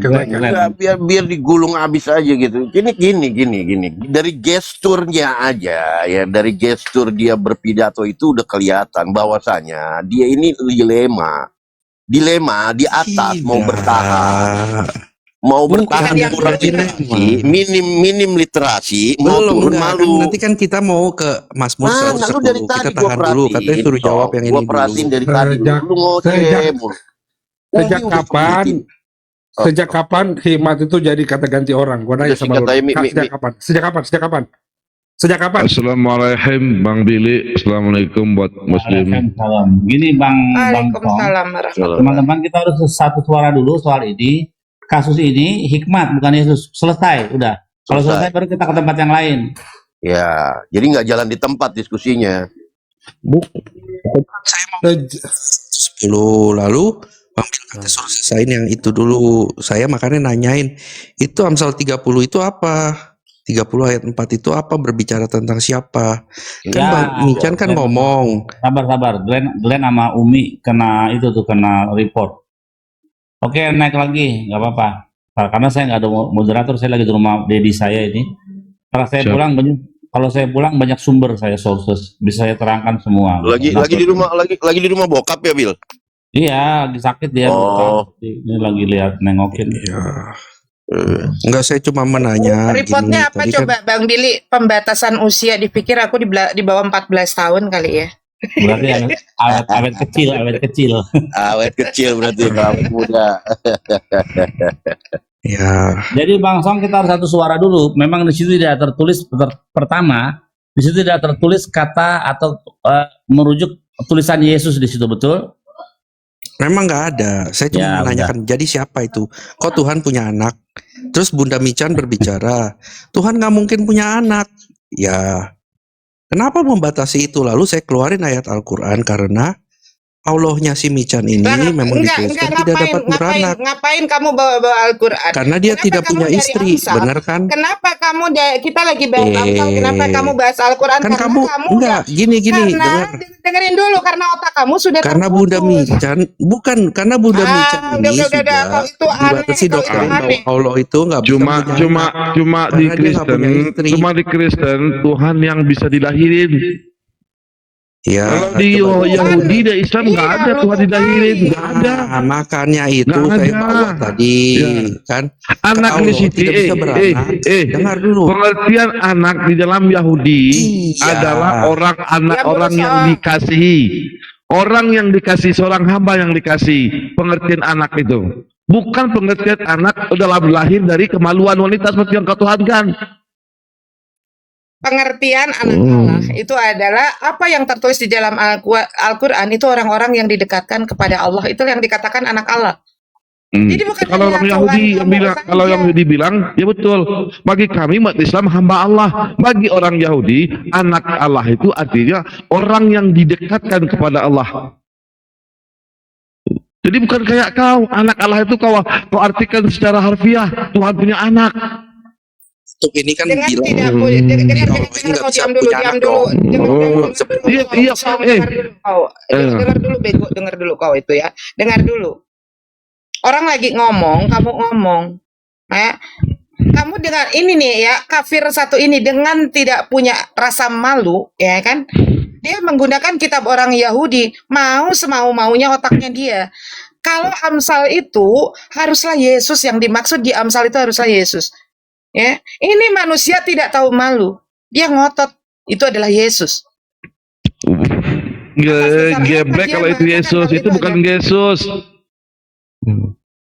F: Biar digulung habis aja gitu. Gini. Dari gesturnya aja ya, dari gestur dia berpidato itu udah kelihatan bahwasanya dia ini dilema di atas mau bertahan, mau bertahan
B: Bukan
F: kurang
B: yang
F: literasi, minim literasi, mau
A: Belum,
F: turun
A: enggak.
F: malu.
A: Nanti kan kita mau ke Mazmur
F: Nah, lu
A: 110.
F: dari
A: Kita
F: tadi
A: tahan dulu, katanya suruh jawab yang ini
F: Gua
A: dulu.
F: perhatiin dari tadi.
G: Sejak-
F: Lu ngoceh
G: sejak-
F: mulu.
G: Sejak
F: Umi udah
G: kapan?
F: sebutin.
G: Sejak kapan hikmat itu jadi kata ganti orang? Gua nanya
F: Udah
G: sama lu.
F: singkat aja, Mi.
G: Sejak kapan? Sejak kapan? Sejak kapan? Sejak kapan?
E: Assalamualaikum Bang Billy. Assalamualaikum buat muslim.
D: Waalaikumsalam. Gini Bang Tong,
B: Waalaikumsalam warahmatullahi
D: teman-teman kita harus satu suara dulu soal ini. Kasus ini hikmat bukan Yesus. Selesai, udah. Kalau
F: Selesai.
D: selesai baru kita ke tempat yang lain.
F: Ya, jadi nggak jalan di tempat diskusinya.
A: Saya mau 10 lalu Bang Bil kata suruh selesaiin yang itu dulu. Saya makanya nanyain, itu Amsal 30 itu apa? 30 ayat 4 itu apa? Berbicara tentang siapa? Kan
D: Ya,
A: Bang Mican kan ngomong.
D: Sabar. Glenn sama Umi kena itu tuh kena report. Oke, naik lagi, nggak apa-apa. Karena saya nggak ada moderator, saya lagi di rumah Dedi saya ini. Kalau saya
E: Siap.
D: pulang banyak sumber saya sources, bisa saya terangkan semua.
F: Lagi di rumah bokap ya, Bil?
D: Iya, lagi sakit dia.
F: Oh.
D: Ini lagi lihat nengokin.
A: Ya. Enggak, saya cuma menanya.
B: Reportnya apa
A: tadi
B: coba Bang Billy? Pembatasan usia, dipikir aku di bawah 14 tahun kali ya.
D: Berarti awet kecil.
F: Awet kecil berarti kamu muda.
A: Ya,
D: Jadi Bang Song kita harus satu suara dulu. Memang di situ tidak tertulis pertama, di situ tidak tertulis kata atau merujuk tulisan Yesus di situ, betul?
A: memang nggak ada. Saya cuma
D: Ya,
A: menanyakan. Jadi siapa itu? Kok Tuhan punya anak? Terus Bunda Mican berbicara, Tuhan nggak mungkin punya anak. Ya, kenapa membatasi itu? Lalu saya keluarin ayat Al-Quran karena Allahnya si Mican ini memang dituliskan tidak dapat beranak.
B: Ngapain kamu bawa Al-Quran?
A: Karena dia
B: Kenapa
A: tidak
B: kamu
A: punya
B: dari
A: istri,
B: Amsal?
A: benar kan?
B: Kenapa kamu kita lagi bahas Amsal, kenapa kamu bahas Al-Quran?
A: Kan
B: Karena
A: kamu enggak gini
B: karena
A: dengar.
B: dengerin dulu, karena otak kamu sudah
A: Karena Bunda Mican bukan karena Bunda Mican ini
B: udah,
A: sudah
B: kalau itu aneh,
A: dibatasi
B: kalau itu
A: doktrin bahwa
B: aneh.
A: Allah itu nggak bisa
E: Cuma
A: punya
E: cuma
A: anak.
E: cuma di
A: Karena dia nggak
E: Kristen,
A: punya istri.
E: cuma di Kristen Tuhan yang bisa dilahirin.
A: Ya,
E: Kalau di
A: coba-
E: Yahudi dan Islam nggak
B: Iya,
E: ada
B: lu
E: Tuhan dilahirin, nggak ada.
A: Nah, makanya itu
E: Nggak
A: saya
E: ada.
A: bawa tadi
E: Ya.
A: kan.
E: Anak
A: Allah
E: di situ,
A: tidak bisa beranak. Dengar dulu.
E: Pengertian anak di dalam Yahudi
A: Iya.
E: adalah anak
B: Ya,
E: orang yang
B: berusaha.
E: dikasihi. Orang yang dikasih, seorang hamba yang dikasih. Pengertian anak itu. Bukan pengertian anak dalam lahir dari kemaluan wanita seperti yang kau tuhankan.
B: Pengertian anak Allah itu adalah apa yang tertulis di dalam Al-Quran itu orang-orang yang didekatkan kepada Allah, itu yang dikatakan anak Allah. Jadi bukan
E: Kalau
B: hanya
E: orang
B: Tuhan
E: Yahudi yang
B: kamu
E: bilang,
B: saja.
E: kalau yang Yahudi bilang, ya betul. Bagi kami umat Islam hamba Allah. Bagi orang Yahudi, anak Allah itu artinya orang yang didekatkan kepada Allah. Jadi bukan kayak kau, anak Allah itu kau artikan secara harfiah, Tuhan punya anak.
A: Untuk ini kan
B: Dengan
A: bilang
B: tidak boleh dengar
A: Allah ini nggak bisa
B: diam dulu,
A: punya
B: diam
A: anak
B: dulu.
A: dong.
E: Iya,
B: Dengar dulu bego, dengar dulu kau itu ya. Dengar dulu. Orang lagi ngomong, kamu ngomong. Ya. Kamu dengan ini nih ya, kafir satu ini dengan tidak punya rasa malu, ya kan? Dia menggunakan kitab orang Yahudi, mau semau-maunya otaknya dia. Kalau Amsal itu haruslah Yesus yang dimaksud di Amsal itu haruslah Yesus. Ya, ini manusia tidak tahu malu. Dia ngotot itu adalah Yesus.
E: Gebrek kalau itu Yesus, itu bukan Yesus.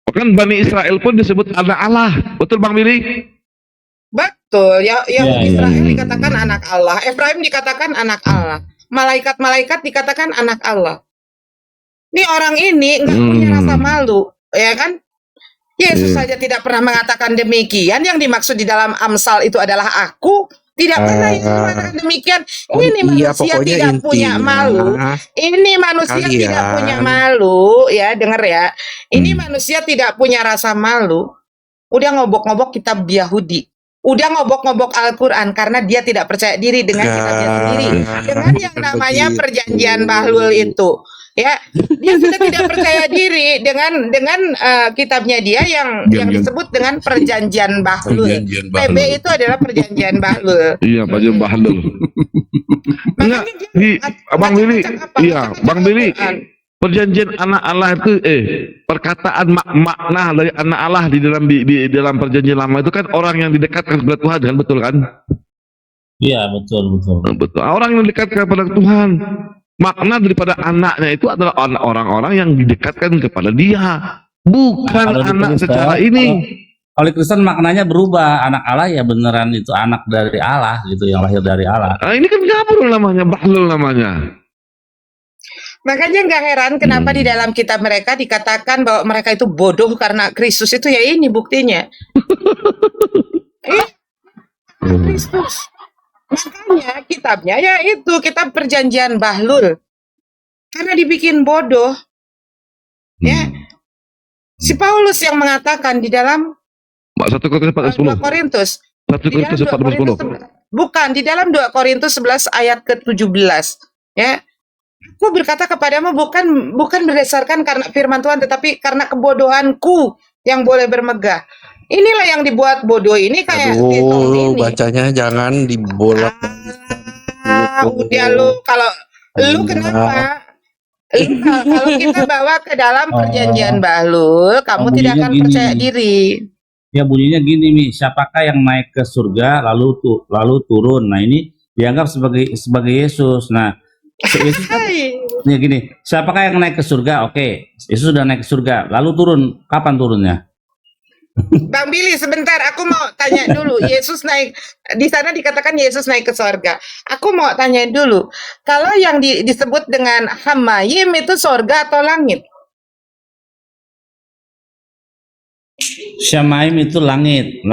E: Bahkan Bani Israel pun disebut anak Allah. Betul Bang Billy?
B: Betul, ya
D: Ya,
B: Israel dikatakan anak Allah, Efraim dikatakan anak Allah, malaikat-malaikat dikatakan anak Allah. Ini orang ini nggak punya rasa malu, ya kan? Yesus saja tidak pernah mengatakan demikian. Yang dimaksud di dalam Amsal itu adalah aku. Tidak pernah Yesus mengatakan demikian. Ini
A: Iya,
B: manusia
A: pokoknya
B: tidak punya
A: intinya,
B: malu. Ini manusia
A: kalian-
B: tidak punya malu, ya denger ya. Ini manusia tidak punya rasa malu. Udah ngobok-ngobok kitab Yahudi. Udah ngobok-ngobok Al-Quran karena dia tidak percaya diri dengan kitabnya sendiri. Dengan yang namanya
A: begitu.
B: perjanjian Bahlul itu. Ya, dia sudah tidak percaya diri dengan kitabnya dia yang disebut dengan perjanjian Bahlul.
A: Perjanjian
B: PB
A: Bahlul.
B: itu adalah perjanjian Bahlul.
E: Iya, Pak Jum Bahlul. Enggak, Bang Billy, iya, Bang Billy. Perjanjian anak Allah itu perkataan makna dari anak Allah di dalam perjanjian lama itu kan orang yang didekatkan kepada Tuhan, kan betul kan?
D: Iya, betul.
E: Betul. Orang yang didekatkan kepada Tuhan. Makna daripada anaknya itu adalah orang-orang yang didekatkan kepada Dia. Bukan
D: Kalau di
E: anak
D: Kristen,
E: secara ini.
D: kalau di Kristen maknanya berubah. Anak Allah ya beneran itu anak dari Allah gitu, yang lahir dari Allah.
E: Ah, ini kan gabrul namanya, bahlul namanya.
B: Makanya nggak heran kenapa di dalam kitab mereka dikatakan bahwa mereka itu bodoh karena Kristus itu ya ini buktinya. Kristus. Makanya kitabnya ya itu kitab perjanjian bahlul. Karena dibikin bodoh. Ya. Si Paulus yang mengatakan di dalam
E: 1 Korintus
B: 2
E: 14:10.
B: Korintus.
E: 1
B: Di dalam
E: Korintus
B: 2 Korintus
E: 14:10.
B: bukan, di dalam 2 Korintus 11 ayat ke-17. Ya. Aku berkata kepadamu bukan berdasarkan karena firman Tuhan, tetapi karena kebodohanku yang boleh bermegah. Inilah yang dibuat bodoh ini kayak Tito
A: Aduh,
B: ini.
A: bacanya jangan dibolak.
B: Udah lu kalau lu kenapa? Kalau kita bawa ke dalam perjanjian bahlul, kamu tidak akan
D: bunyinya
B: percaya
D: gini.
B: diri.
D: Ya bunyinya gini nih, siapakah yang naik ke surga lalu turun? Nah ini dianggap sebagai Yesus. Nah Yesus kan
B: Hai.
D: nih gini, siapakah yang naik ke surga? Oke, Yesus sudah naik ke surga. Lalu turun, kapan turunnya?
B: Bang Billy, sebentar, aku mau tanya dulu. Yesus naik di sana dikatakan Yesus naik ke sorga. Aku mau tanya dulu, kalau yang disebut dengan Hamayim itu sorga atau langit?
D: Syamaim itu langit.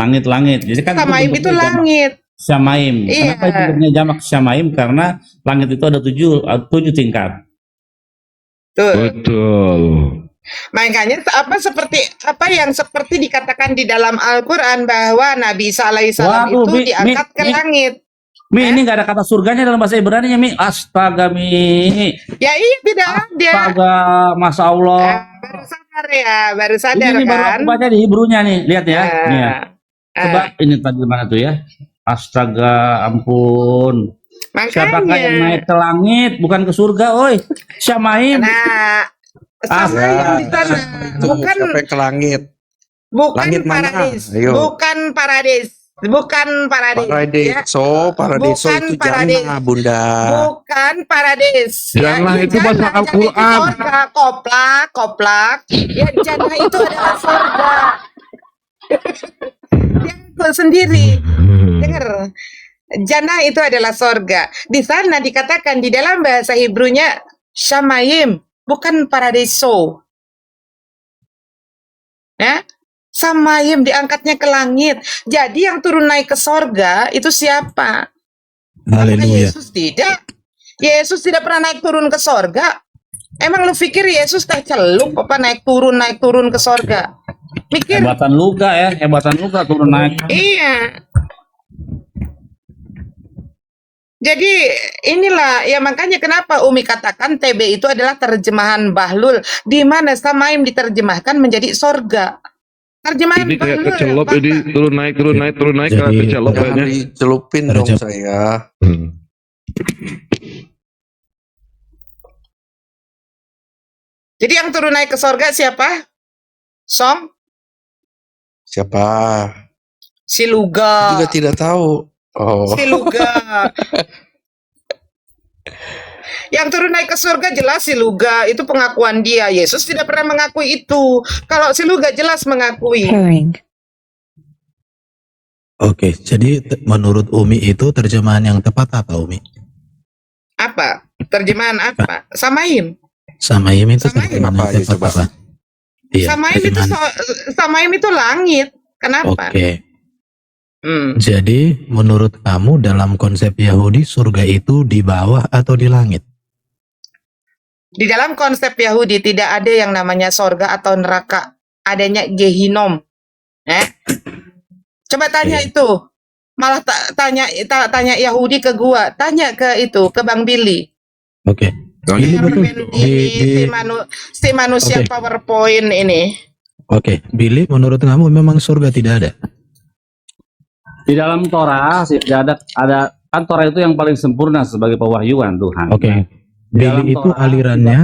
D: Jadi kan
B: Hamayim itu
D: bentuknya jamak.
B: langit.
D: Syamaim.
B: Iya.
D: Kenapa itu bentuknya jamak Syamaim? Karena langit itu ada 7 tingkat.
B: Tuh.
E: Betul.
B: Makanya apa yang seperti dikatakan di dalam Al-Qur'an bahwa Nabi Isa alaihissalam
D: Waduh,
B: itu
D: Mi,
B: diangkat ke langit.
D: Ini nggak ada kata surganya dalam bahasa Ibrani-nya, Mi. Astaga, Mi.
B: Ya iya tidak ada.
D: Astaga, Masya Allah.
B: Baru sadar ya, baru sadar
D: Ini baru
B: kan?
D: aku baca di Hebrew-nya nih. Lihat ya. Nih ya. Coba
B: Ah,
D: ini tadi mana tuh ya? Astaga, ampun. Siapakah yang
B: makanya.
D: naik ke langit, bukan ke surga, oi? Syamaim.
B: Nah, sama
D: Ah,
B: yang di sana.
A: Itu
B: Bukan
A: sampai ke langit.
B: bukan
A: Langit mana?
B: paradis.
A: Ayo.
B: Bukan paradis. Bukan paradis. Ya.
A: Paradiso
B: Bukan
A: itu
B: paradis.
A: jannah, Bunda.
B: Bukan paradis.
E: Jannah
B: Ya,
E: itu bahasa
B: jannah,
E: Al-Quran.
B: jadi itu sorga. Koplak. Ya, jannah itu adalah sorga. Yang sendiri. Dengar. Jannah itu adalah sorga. Di sana dikatakan di dalam bahasa Hebrew-nya Shamayim, bukan paradiso. Ya? Samayim diangkatnya ke langit. Jadi yang turun naik ke sorga itu siapa? Apakah
H: Haleluya.
B: Yesus tidak? Yesus tidak pernah naik turun ke sorga. Emang lu pikir Yesus teh celup apa naik turun ke sorga? Mikir.
D: Hebatan Luka turun naik.
B: Iya. Jadi inilah ya makanya kenapa Umi katakan TB itu adalah terjemahan bahlul, di mana Samaim diterjemahkan menjadi sorga. Terjemahan
E: Ini kayak
B: bahlul.
E: kecelop,
B: Bang.
E: ini turun naik kayak
H: Jadi,
E: kecelop
A: Jangan
E: kayaknya.
A: dicelupin dong
H: Terjep-
A: saya.
B: Jadi yang turun naik ke sorga siapa? Song?
A: Siapa?
B: Si Luga.
A: Juga tidak tahu. Oh.
B: Si Luga. Yang turun naik ke surga jelas si Luga, itu pengakuan dia. Yesus tidak pernah mengakui itu. Kalau si Luga jelas mengakui.
H: Oke, jadi menurut Umi itu terjemahan yang tepat apa Umi?
B: Apa? Terjemahan apa? Samaim.
H: Samaim itu
B: Samaim.
H: terjemahan
A: Apa
H: yang
A: aja
H: tepat
A: coba?
H: apa? Iya,
B: Samaim itu
H: terjemahan.
B: Samaim itu langit. Kenapa?
H: Oke,
B: Hmm.
H: jadi menurut kamu dalam konsep Yahudi surga itu di bawah atau di langit?
B: Di dalam konsep Yahudi tidak ada yang namanya sorga atau neraka. Adanya Gehinom. Coba tanya
H: Oke.
B: itu. Malah tanya Yahudi ke gua. Tanya ke itu, ke Bang Billy.
H: Oke, Billy betul.
B: Si manusia
H: Oke.
B: PowerPoint ini.
H: Oke, Billy menurut kamu memang surga tidak ada?
D: Di dalam Torah sih ada kan Torah itu yang paling sempurna sebagai pewahyuan Tuhan.
H: Oke,
D: Di dalam
H: Billy itu
D: Torah,
H: alirannya,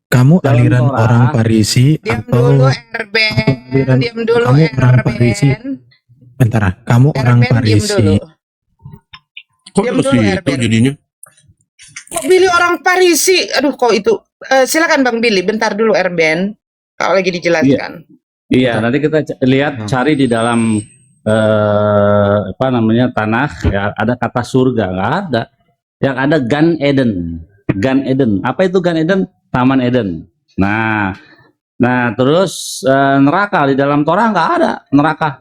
H: kamu
D: dalam
H: aliran
D: Torah,
H: orang Parisi
B: Diam
H: atau
B: dulu Erben.
H: aliran
B: Diam dulu
H: kamu orang
B: Erben.
H: Parisi? Bentar, kamu orang
B: Erben, diam
H: Parisi.
B: dulu.
A: Kok
B: Diam
A: harus
B: dulu,
A: gitu
B: Herbert.
A: jadinya?
B: Kok Billy orang Parisi? Aduh, kok itu? Silakan Bang Billy, bentar dulu Erben. Kalau lagi dijelaskan.
D: Iya, nanti kita lihat cari di dalam apa namanya tanah ya, ada kata surga, nggak ada. Yang ada Gan Eden. Gan Eden. Apa itu Gan Eden? Taman Eden. Nah, terus neraka di dalam Torah nggak ada neraka.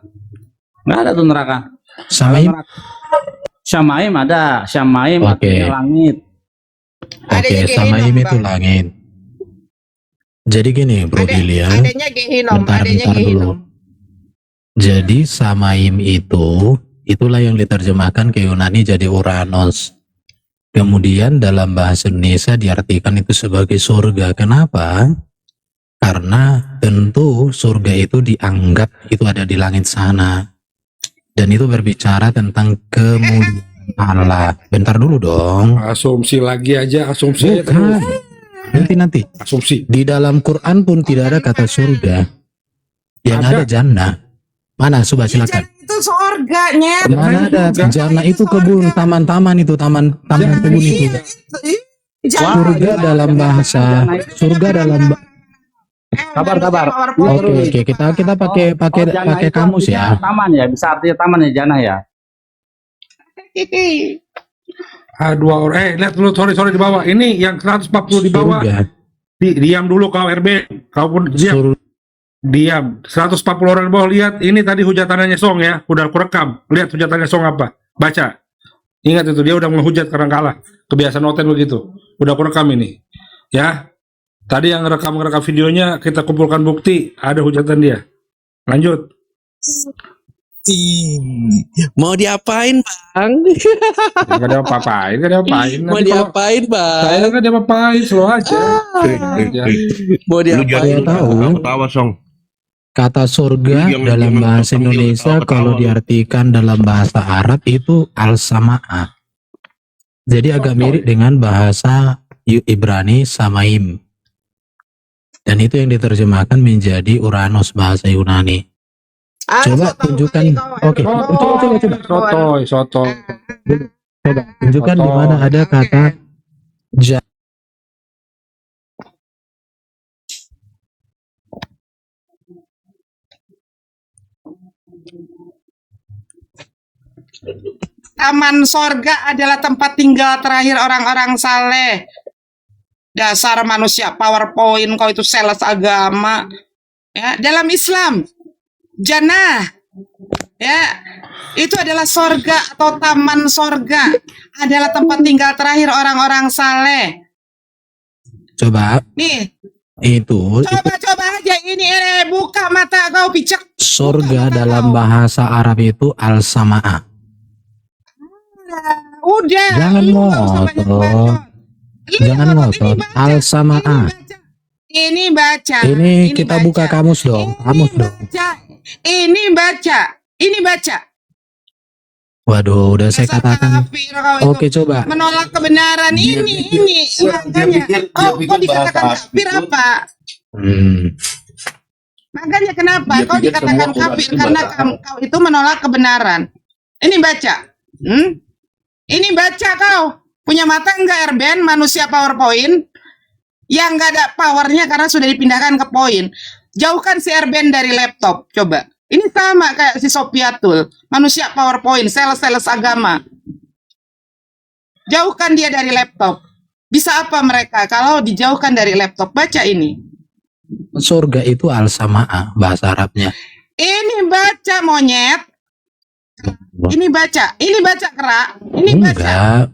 D: Nggak ada tuh neraka.
H: Samaim?
D: Syamaim ada. Syamaim
H: Oke.
D: artinya langit.
B: Adanya
H: Oke,
B: Gehinom,
H: Samaim itu
B: Bang.
H: langit. Jadi gini Bro Dilian,
B: Adanya Gehinom,
H: bentar
B: adanya
H: dulu.
B: Gehinom.
H: Jadi Samaim itulah yang diterjemahkan ke Yunani jadi Uranus. Kemudian dalam bahasa Indonesia diartikan itu sebagai surga. Kenapa? Karena tentu surga itu dianggap itu ada di langit sana. Dan itu berbicara tentang kemuliaan Allah. Bentar dulu dong.
G: Asumsi lagi aja, asumsi aja
H: Bukan.
G: terus.
H: Nanti.
G: Asumsi.
H: Di dalam Quran pun tidak ada kata surga. Yang ada jannah. Mana? Coba silakan.
B: Itu surganya.
H: Mana ada jannah itu kebun, taman-taman itu, taman kebun itu. Surga dalam bahasa, surga dalam
D: Kabar.
H: Oke, kita pakai kamus ya.
D: Taman ya, bisa artinya taman ya, jannah ya.
G: Dua orang. Lihat dulu, sorry di bawah. Ini yang 140 di bawah.
H: Surga.
G: Diam dulu kau RB. Kau pun diam. Diam. 140 orang di bawah, lihat. Ini tadi hujatannya Song ya. Udah aku rekam. Lihat hujatannya Song apa. Baca. Ingat itu, dia udah menghujat karena kalah. Kebiasaan Oten begitu. Udah aku rekam ini. Ya. Tadi yang rekam videonya, kita kumpulkan bukti. Ada hujatan dia. Lanjut.
A: Mau diapain bang?
G: Gak ada apa-apain.
A: Mau
G: Nanti kalau
A: diapain bang?
G: saya kan dia apa-apain, slow aja.
A: Mau
E: Lu
A: diapain?
E: jangan
H: tahu.
E: ketawa Song.
H: Kata surga
E: Jangan-
H: dalam
E: jangan
H: bahasa
E: sambil
H: Indonesia
E: ketawa-ketawa
H: kalau
E: lu.
H: diartikan dalam bahasa Arab itu al-sama'ah. Jadi agak mirip dengan bahasa Ibrani Samaim. Dan itu yang diterjemahkan menjadi Uranus bahasa Yunani. Coba tunjukkan. Oke, coba.
G: Sotoy.
H: Coba tunjukkan di mana ada kata
B: Taman sorga adalah tempat tinggal terakhir orang-orang saleh. Dasar manusia PowerPoint, kau itu sales agama. Ya, dalam Islam, jannah, ya, itu adalah sorga atau taman sorga. Adalah tempat tinggal terakhir orang-orang saleh.
H: coba
B: Nih,
H: itu
B: coba aja ini, buka mata kau picek.
H: surga dalam bahasa Arab itu al-sama'ah.
B: Udah.
H: Jangan
B: lu nggak usah banyak
H: ngotot.
B: bacot. Lu
H: Jangan
B: ngotot,
H: ngotot.
B: ini baca,
H: Al-sama'ah.
B: Ini baca.
H: Ini kita buka kamus dong. Kamus dong.
B: Ini baca.
H: Waduh, udah saya
B: Dasar
H: katakan.
B: kafir kau itu.
H: Oke, coba.
B: Menolak kebenaran ini. Makanya. Kau dikatakan kafir apa? Makanya kenapa
F: Dia
B: kau
F: pikir
B: dikatakan
F: semua
B: kafir?
F: orang itu
B: Karena
F: bahasa
B: kau itu menolak kebenaran. Ini baca. Ini baca kau. Punya mata enggak Erben? Manusia PowerPoint yang enggak ada powernya karena sudah dipindahkan ke poin. Jauhkan si Erben dari laptop. Coba. Ini sama kayak si Sopiatul. Manusia PowerPoint, sales agama. Jauhkan dia dari laptop. Bisa apa mereka kalau dijauhkan dari laptop? Baca ini.
H: Surga itu al-sama'ah bahasa Arabnya.
B: Ini baca monyet. Ini baca kerak. Ini baca.
H: Enggak,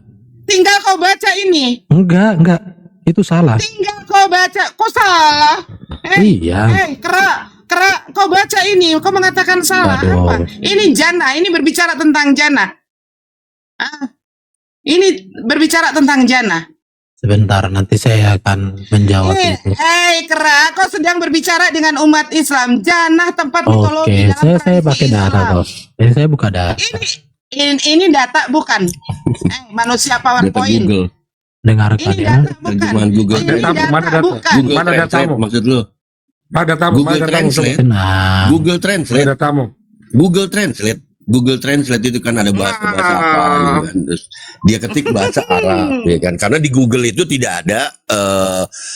B: Tinggal kau baca ini.
H: enggak. Itu salah.
B: Tinggal kau baca. Kau salah.
H: Iya.
B: Kerak, kau baca ini. Kau mengatakan salah.
H: Waduh.
B: Apa? Ini jannah. Ini berbicara tentang jannah. Ini berbicara tentang jannah.
H: Sebentar, nanti saya akan menjawab itu.
B: Kerak, kau sedang berbicara dengan umat Islam. Jannah tempat
H: Oke,
B: mitologi dalam
H: saya
B: tradisi
H: pakai data
B: Islam.
H: kok. Saya buka data.
B: Ini data bukan. Manusia
A: Data
B: PowerPoint.
A: Google.
H: Dengarkan
B: Ini
H: ya.
B: data bukan.
A: Terjemahan Google.
B: Ini
G: Data,
B: data
G: mana data?
B: bukan.
A: Google
G: Mana
A: Translate
G: datamu?
A: maksud lu?
G: Mana datamu?
A: Google
G: Mana datamu?
A: Translate.
H: Tenang.
A: Google
G: Mana
A: Translate.
G: datamu?
A: Google Translate. Google Translate itu kan ada bahasa apa gitu kan. Terus dia ketik bahasa Arab ya kan. Karena di Google itu tidak ada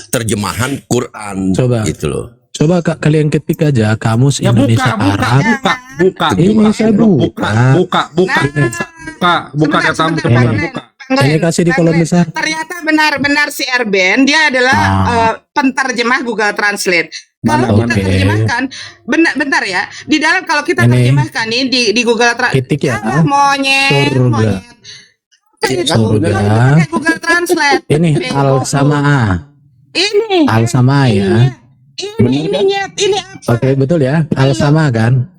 A: terjemahan Quran
H: Coba.
A: gitu loh.
H: Coba Kak, kalian ketik aja kamus
G: Ya
H: Indonesia Arab.
G: buka.
H: Ini saya
G: buka
B: Sebentar,
G: data
B: sebentar,
G: buka.
B: Bang Glenn. Bang
H: Ini
B: Glenn,
H: kasih di
B: Bang
H: kolom
B: Glenn.
H: besar.
B: Ternyata benar-benar si Erben dia adalah penterjemah Google Translate. Kalau kita
H: Oke.
B: terjemahkan, bentar ya. Di dalam kalau kita
H: Ini.
B: terjemahkan nih di Google Translate,
H: Ketik ya.
B: monyet.
H: Surga.
B: Apa itu?
H: Surga.
B: Kalau kita pakai Google Translate.
H: Ini
B: Bego.
H: al sama A.
B: Ini.
H: Al sama A ya.
B: Ini nyet. Ini apa?
H: Oke, betul ya. Al sama A kan?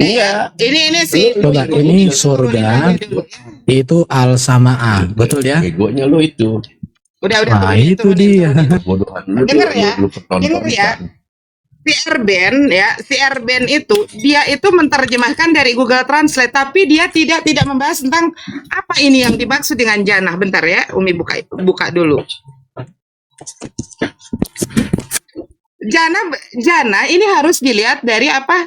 B: Iya. Ini sih.
H: Coba ini surga. Itu al sama A. Betul ya?
F: Begonya lu itu.
B: Udah.
H: Nah,
B: turunin,
H: itu
B: turunin,
H: dia.
B: turunin.
F: Bodohan lu.
B: Dengar ya,
F: lu pertontonkan.
B: dengar ya. Si Erben itu dia itu menerjemahkan dari Google Translate, tapi dia tidak membahas tentang apa ini yang dimaksud dengan jannah. Bentar ya, Umi buka dulu. Jannah ini harus dilihat dari apa?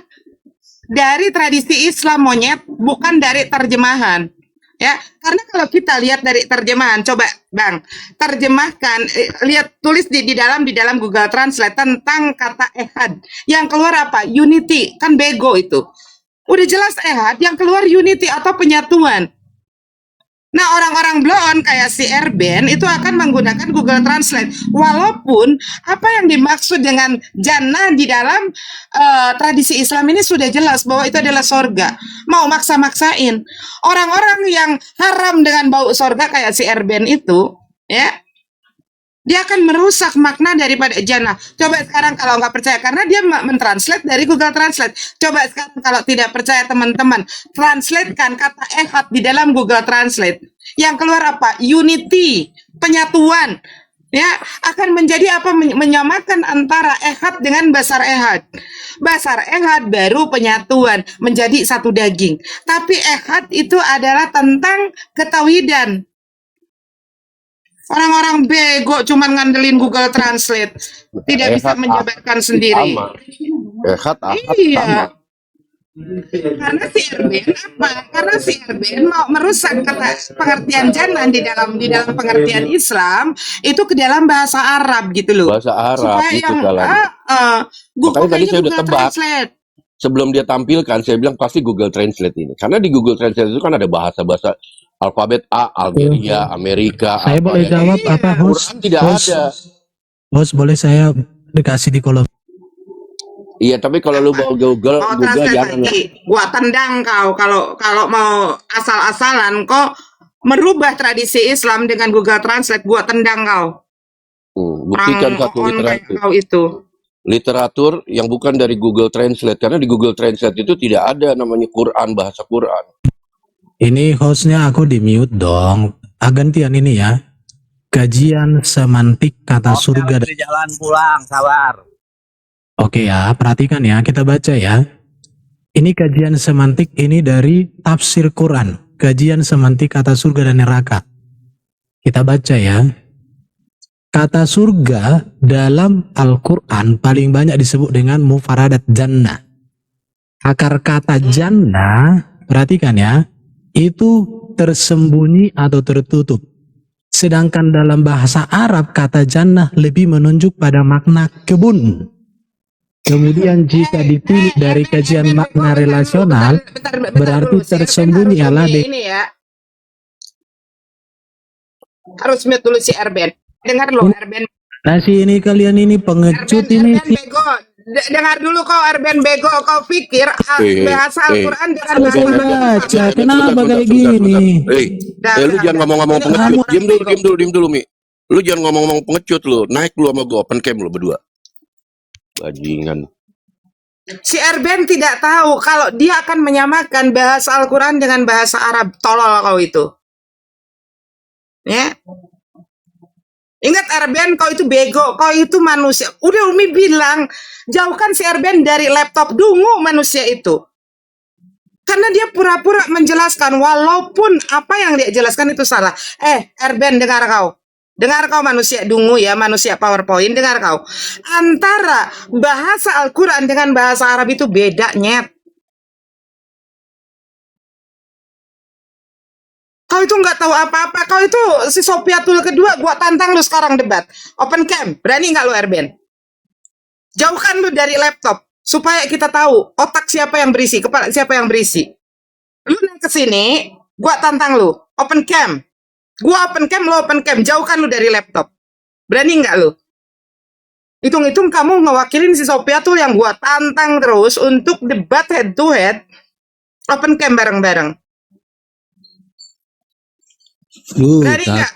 B: Dari tradisi Islam monyet, bukan dari terjemahan. Ya, karena kalau kita lihat dari terjemahan, coba Bang, terjemahkan, tulis di dalam Google Translate tentang kata ehad. Yang keluar apa? Unity, kan bego itu. Udah jelas ehad, yang keluar unity atau penyatuan. Nah, orang-orang blon kayak si Erben itu akan menggunakan Google Translate. Walaupun apa yang dimaksud dengan jannah di dalam tradisi Islam ini sudah jelas bahwa itu adalah sorga. Mau maksa-maksain. Orang-orang yang haram dengan bau sorga kayak si Erben itu, ya, dia akan merusak makna daripada jannah. Coba sekarang kalau nggak percaya, karena dia mentranslate dari Google Translate. Coba sekarang kalau tidak percaya teman-teman, translatekan kata ehad di dalam Google Translate. Yang keluar apa? Unity, penyatuan. Ya, akan menjadi apa? Menyamakan antara ehad dengan basar ehad. Basar ehad baru penyatuan, menjadi satu daging. Tapi ehad itu adalah tentang ketauhidan. Orang-orang bego cuman ngandelin Google Translate, tidak bisa menjabarkan sendiri.
F: Ehad
B: Iya. Karena si Erben apa? Karena si Erben mau merusak kata pengertian jannah di dalam pengertian Islam itu ke dalam bahasa Arab gitu loh.
F: Bahasa Arab
B: Supaya
F: itu
B: yang
F: salahnya. Makanya tadi saya udah
B: Google
F: tebak.
B: Translate.
F: Sebelum dia tampilkan, saya bilang pasti Google Translate ini. Karena di Google Translate itu kan ada bahasa-bahasa alfabet A, Algeria, Amerika.
H: Saya boleh
F: ya.
H: jawab apa, host?
F: Quran tidak
H: Host,
F: ada.
H: host, boleh saya dikasih di kolom?
F: Iya, tapi kalau lu bawa Google
B: Mau
F: jangan
B: translate
F: lah.
B: lagi, gua tendang kau kalau mau asal-asalan kok merubah tradisi Islam dengan Google Translate, gua tendang kau.
F: Buktikan
B: Orang
F: satu
B: on kayak
F: literatur.
B: kau itu.
F: Literatur yang bukan dari Google Translate. Karena di Google Translate itu tidak ada namanya Quran, bahasa Quran.
H: Ini hostnya aku di mute dong. Gantian ini ya. Kajian semantik kata surga.
D: Di jalan pulang, sabar.
H: Oke ya, perhatikan ya, kita baca ya. Ini kajian semantik ini dari tafsir Quran. Kajian semantik kata surga dan neraka. Kita baca ya. Kata surga dalam Al-Quran paling banyak disebut dengan mufaradat jannah. Akar kata jannah, perhatikan ya, itu tersembunyi atau tertutup. Sedangkan dalam bahasa Arab kata jannah lebih menunjuk pada makna kebun. Kemudian jika dipilih dari kajian makna relasional, berarti tersembunyi adalah
B: ini ya. Harus mute dulu si Erben. Dengar lo Erben.
H: nah si ini kalian ini pengecut ini.
B: Erben bego. Dengar dulu kau Erben bego. Kau pikir bahasa Al-Quran dengan bahasa Arab.
H: Baca, kenapa kayak gini?
F: Lu jangan ngomong-ngomong pengecut. Diam dulu, Mi. Lu jangan ngomong-ngomong pengecut lu. Naik lu sama gua open cam lu berdua. Bajingan.
B: Si Erben tidak tahu kalau dia akan menyamakan bahasa Al-Quran dengan bahasa Arab. Tolol kau itu. Ya. Ingat Erben, kau itu bego, kau itu manusia. Udah Umi bilang, jauhkan si Erben dari laptop dungu manusia itu. Karena dia pura-pura menjelaskan, walaupun apa yang dia jelaskan itu salah. Erben, dengar kau. Dengar kau manusia dungu ya, manusia PowerPoint, dengar kau. Antara bahasa Al-Quran dengan bahasa Arab itu beda, nyet. Kau itu nggak tahu apa-apa. Kau itu si Sofiatul kedua. Gua tantang lu sekarang debat. Open cam. Berani nggak lu Erben? Jauhkan lu dari laptop supaya kita tahu otak siapa yang berisi, kepala siapa yang berisi. Lu naik ke sini, gua tantang lu, open cam. Gua open cam, lu open cam. Jauhkan lu dari laptop. Berani nggak lu? Hitung-hitung kamu ngewakilin si Sophia tuh yang gua tantang terus untuk debat head to head. Open cam bareng-bareng. Berani nggak?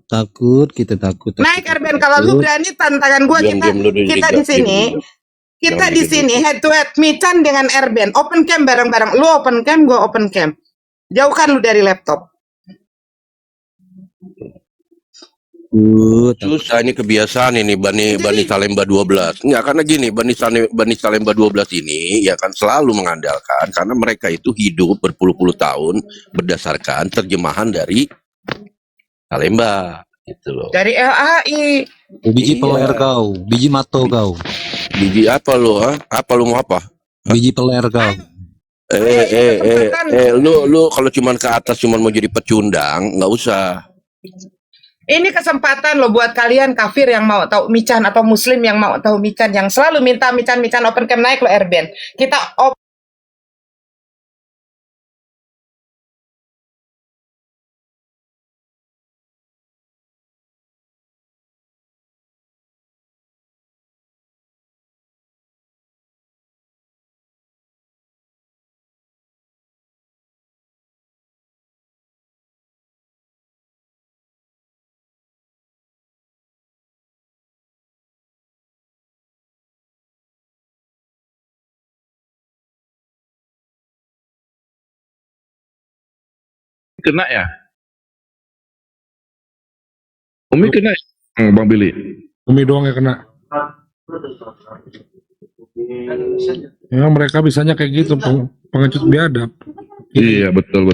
H: Takut, kita takut.
B: Naik Erben, kalau lu berani tantangan gua, kita
F: Diam-diam lu di
B: kita
F: liga,
B: di sini.
F: diam-diam.
B: Kita
F: Jangan
B: di
F: bikin
B: sini head to head Michan dengan Erben, open cam bareng-bareng. Lu open cam, gua open cam. Jauhkan lu dari laptop.
F: Susah ini kebiasaan ini Bani Salemba 12. Enggak, karena gini, Bani Salemba 12 ini ya kan selalu mengandalkan karena mereka itu hidup berpuluh-puluh tahun berdasarkan terjemahan dari Salemba gitu loh.
B: Dari LAI.
H: Biji
F: Iya.
H: peler kau, biji mato kau,
F: Biji apa lu, ha? Apa lu mau apa?
H: biji peler kau.
F: Lu kalau cuman ke atas cuman mau jadi pecundang, nggak usah.
B: Ini kesempatan loh buat kalian kafir yang mau tahu Michan atau muslim yang mau tahu Michan, yang selalu minta Michan open cam, naik lo Erben. Kita
E: Kena ya? Umi kena ya? Bang Billy.
G: Umi doang yang kena. Ya mereka bisanya kayak gitu, pengecut biadab.
E: Iya, betul.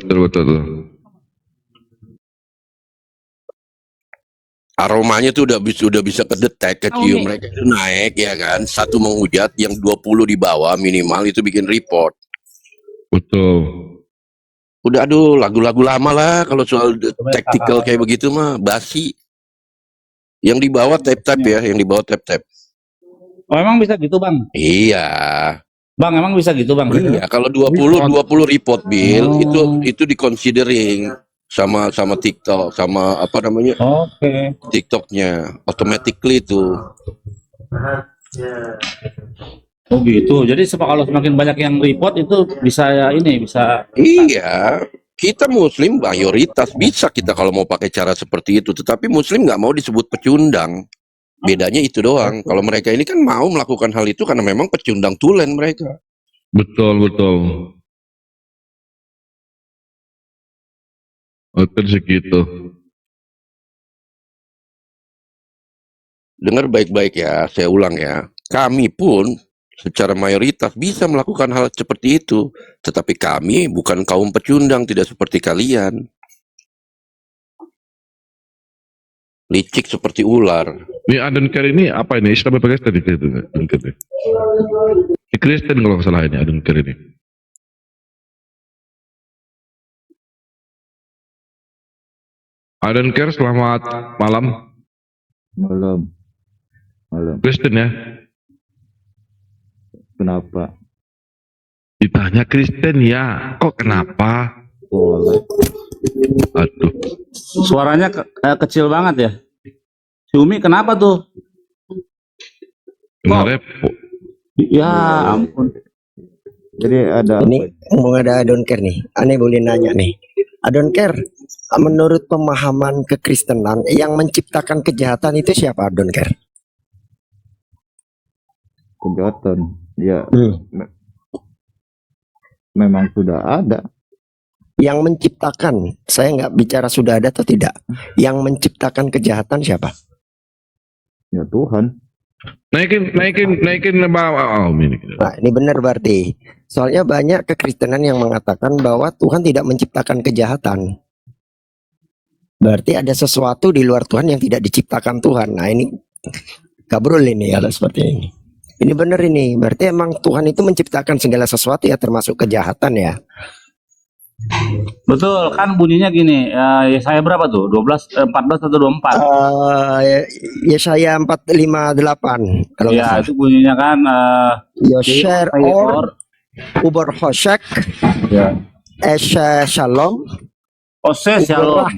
F: Aromanya tuh udah bisa kedetek, kecium, mereka itu naik ya kan. Satu menghujat, yang 20 di bawah minimal itu bikin report.
E: Betul.
F: Udah aduh lagu-lagu lama lah kalau soal tactical kayak begitu mah basi. Yang di bawah tap-tap ya, yang di bawah tap-tap.
D: Oh, emang bisa gitu, Bang?
F: Iya.
D: Bang, emang bisa gitu, Bang?
F: Iya, kalau 20 report bill itu di considering sama TikTok, sama apa namanya?
D: Oke.
F: TikToknya automatically itu.
D: Oh gitu. Jadi kalau semakin banyak yang report itu bisa bisa.
F: Iya, kita Muslim mayoritas bisa kita kalau mau pakai cara seperti itu. Tetapi Muslim nggak mau disebut pecundang. Bedanya itu doang. Kalau mereka ini kan mau melakukan hal itu karena memang pecundang tulen mereka.
E: Betul. Betul segitu.
F: Dengar baik-baik ya, saya ulang ya. Kami pun secara mayoritas bisa melakukan hal seperti itu. Tetapi kami bukan kaum pecundang, tidak seperti kalian. Licik seperti ular.
E: Ini Adonker ini apa ini? Islam apa Kristen ini? Ini Kristen kalau nggak salah ini Adonker ini. Adonker, selamat malam.
I: Malam.
E: Kristen ya?
I: Kenapa?
E: Ditanya Kristen ya, kok kenapa?
I: Boleh.
E: Aduh.
D: Suaranya kecil banget ya. Si Umi kenapa tuh?
E: Kena repot.
D: Ya ampun.
I: Jadi ada
J: Ini ngomong ada Adonker nih. Aneh boleh nanya nih. Adonker, menurut pemahaman kekristenan yang menciptakan kejahatan itu siapa Adonker?
I: kejahatan. Ya, memang sudah ada.
J: Yang menciptakan, saya nggak bicara sudah ada atau tidak. Yang menciptakan kejahatan siapa?
I: Ya Tuhan.
E: Naikin bawah. Ini.
J: Nah, ini benar berarti. Soalnya banyak kekristenan yang mengatakan bahwa Tuhan tidak menciptakan kejahatan. Berarti ada sesuatu di luar Tuhan yang tidak diciptakan Tuhan. Nah, ini kabrul ini kalau seperti ini. Ini benar ini. Berarti emang Tuhan itu menciptakan segala sesuatu ya, termasuk kejahatan ya.
D: Betul, kan bunyinya gini, Yesaya berapa tuh? 14 atau 24?
J: Yesaya 458 kalau nggak
D: Ya,
J: salah.
D: itu bunyinya kan
J: Yosher or Uber Hoshek
D: ya.
J: Esha Shalom
D: Ose Shalom.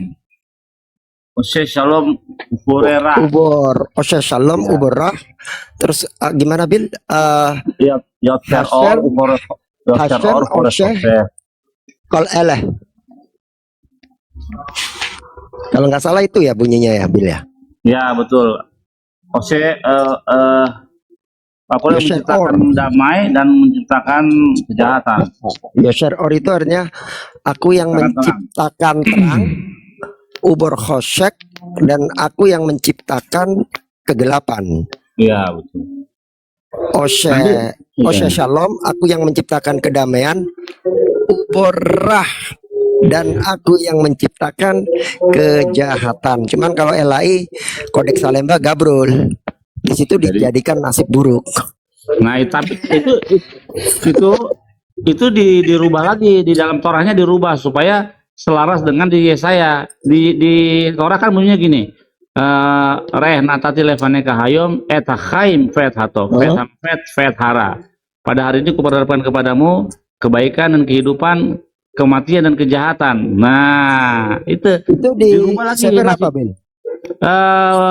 D: Ose Shalom Ukurera.
J: Ubor Osha Shalom
D: Ya.
J: Uberah. Terus gimana Bil?
D: Ya, Yotzer or Ukore. Yotzer
J: Hashem,
D: or Ukore
J: Oshe.
D: Ose.
J: Kol eleh. Kalau nggak salah itu ya bunyinya ya Bil ya.
D: Ya, betul. Ose Aku yang
J: Yosher
D: menciptakan
J: or.
D: damai dan menciptakan kejahatan.
J: Yosher or itu artinya aku yang menciptakan terang, Ubor Hoshek, dan aku yang menciptakan kegelapan.
D: Iya, betul.
J: Oshe Shalom, aku yang menciptakan kedamaian. Uborah, dan aku yang menciptakan kejahatan. Cuman kalau LAI Kodeks Salemba Gabrul, di situ dijadikan nasib buruk.
D: Nah, tapi itu dirubah lagi di dalam Torahnya, dirubah supaya selaras dengan di Yesaya. Di Torah kan bunyinya gini. Reh natati levane kahayom etachaim fet hato fet hara. Pada hari ini kuperlihatkan kepadamu kebaikan dan kehidupan, kematian dan kejahatan. Nah, itu
J: di
D: dirubah lagi.
J: Sefer apa, Bin?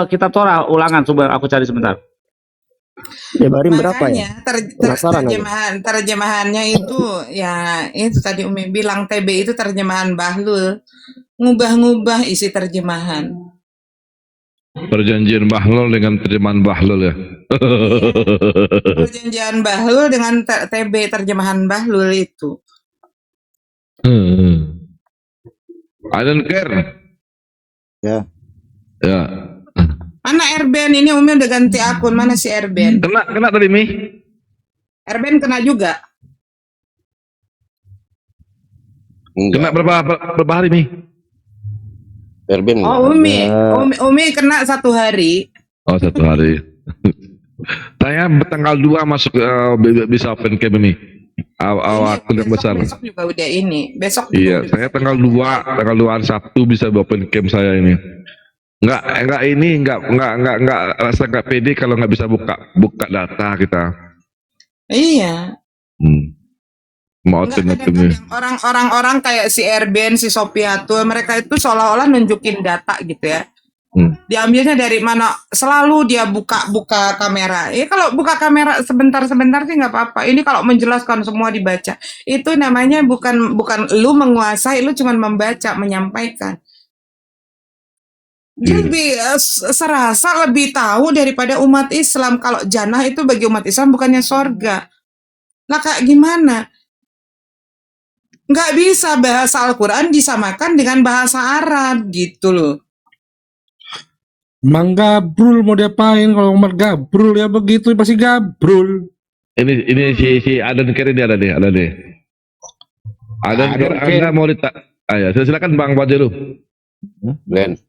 D: Kitab Torah Ulangan, coba aku cari sebentar.
J: Debarim berapa ya? Penasaran aja.
B: Terjemahannya itu ya itu tadi Umi bilang TB itu terjemahan Bahlul, ngubah-ngubah isi terjemahan.
E: Perjanjian Bahlul dengan terjemahan Bahlul ya.
B: Perjanjian Bahlul dengan TB terjemahan Bahlul itu.
E: I don't care.
I: Ya.
E: Ya.
B: Mana Erben ini Umi udah ganti akun, mana si Erben?
E: Kena tadi Mi.
B: Erben kena juga.
E: Kena berapa hari Mi?
F: Erben.
B: Oh Umi kena 1 hari.
E: Oh 1 hari. Saya tanggal 2 masuk bisa open camp ini. Waktu yang besar.
B: Besok juga udah ini. Besok.
E: Iya, saya tanggal 2 hari Sabtu bisa open camp saya ini. Enggak rasa enggak pede kalau nggak bisa buka data kita.
B: Iya.
E: Mau
B: Orang-orang kayak si Erben, si Sopiatul, mereka itu seolah-olah nunjukin data gitu ya. Diambilnya dari mana? Selalu dia buka kamera. Kalau buka kamera sebentar-sebentar sih nggak apa-apa. Ini kalau menjelaskan semua dibaca, itu namanya bukan lu menguasai, lu cuma membaca, menyampaikan. Dia lebih serasa lebih tahu daripada umat Islam. Kalau jannah itu bagi umat Islam bukannya sorga. Lah kayak gimana? Nggak bisa bahasa Al-Quran disamakan dengan bahasa Arab gitu loh.
G: Mang gabrul mau diapain? Kalau Umar gabrul ya begitu pasti gabrul.
E: Ini si Adan Keri dia ada deh. Adan Keri Anda mau ya silakan Bang Bajalu.
F: Glenn,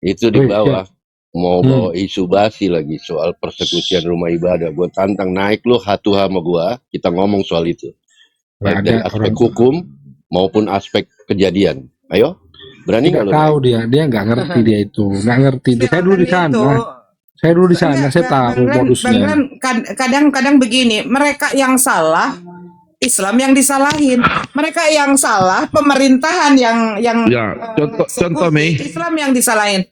F: itu di bawah mau bawa isu basi lagi soal persekusian rumah ibadah. Gue tantang naik lu hatuha sama gue, kita ngomong soal itu. Baik dari aspek hukum maupun aspek kejadian. Ayo, berani nggak lu?
G: Tahu dia nggak ngerti dia itu, nggak ngerti. Saya dulu di sana. Saya dulu di sana, saya tahu modusnya.
B: Kadang-kadang begini, mereka yang salah, Islam yang disalahin. Mereka yang salah, pemerintahan yang
E: ya, contoh Mi.
B: Islam yang disalahin.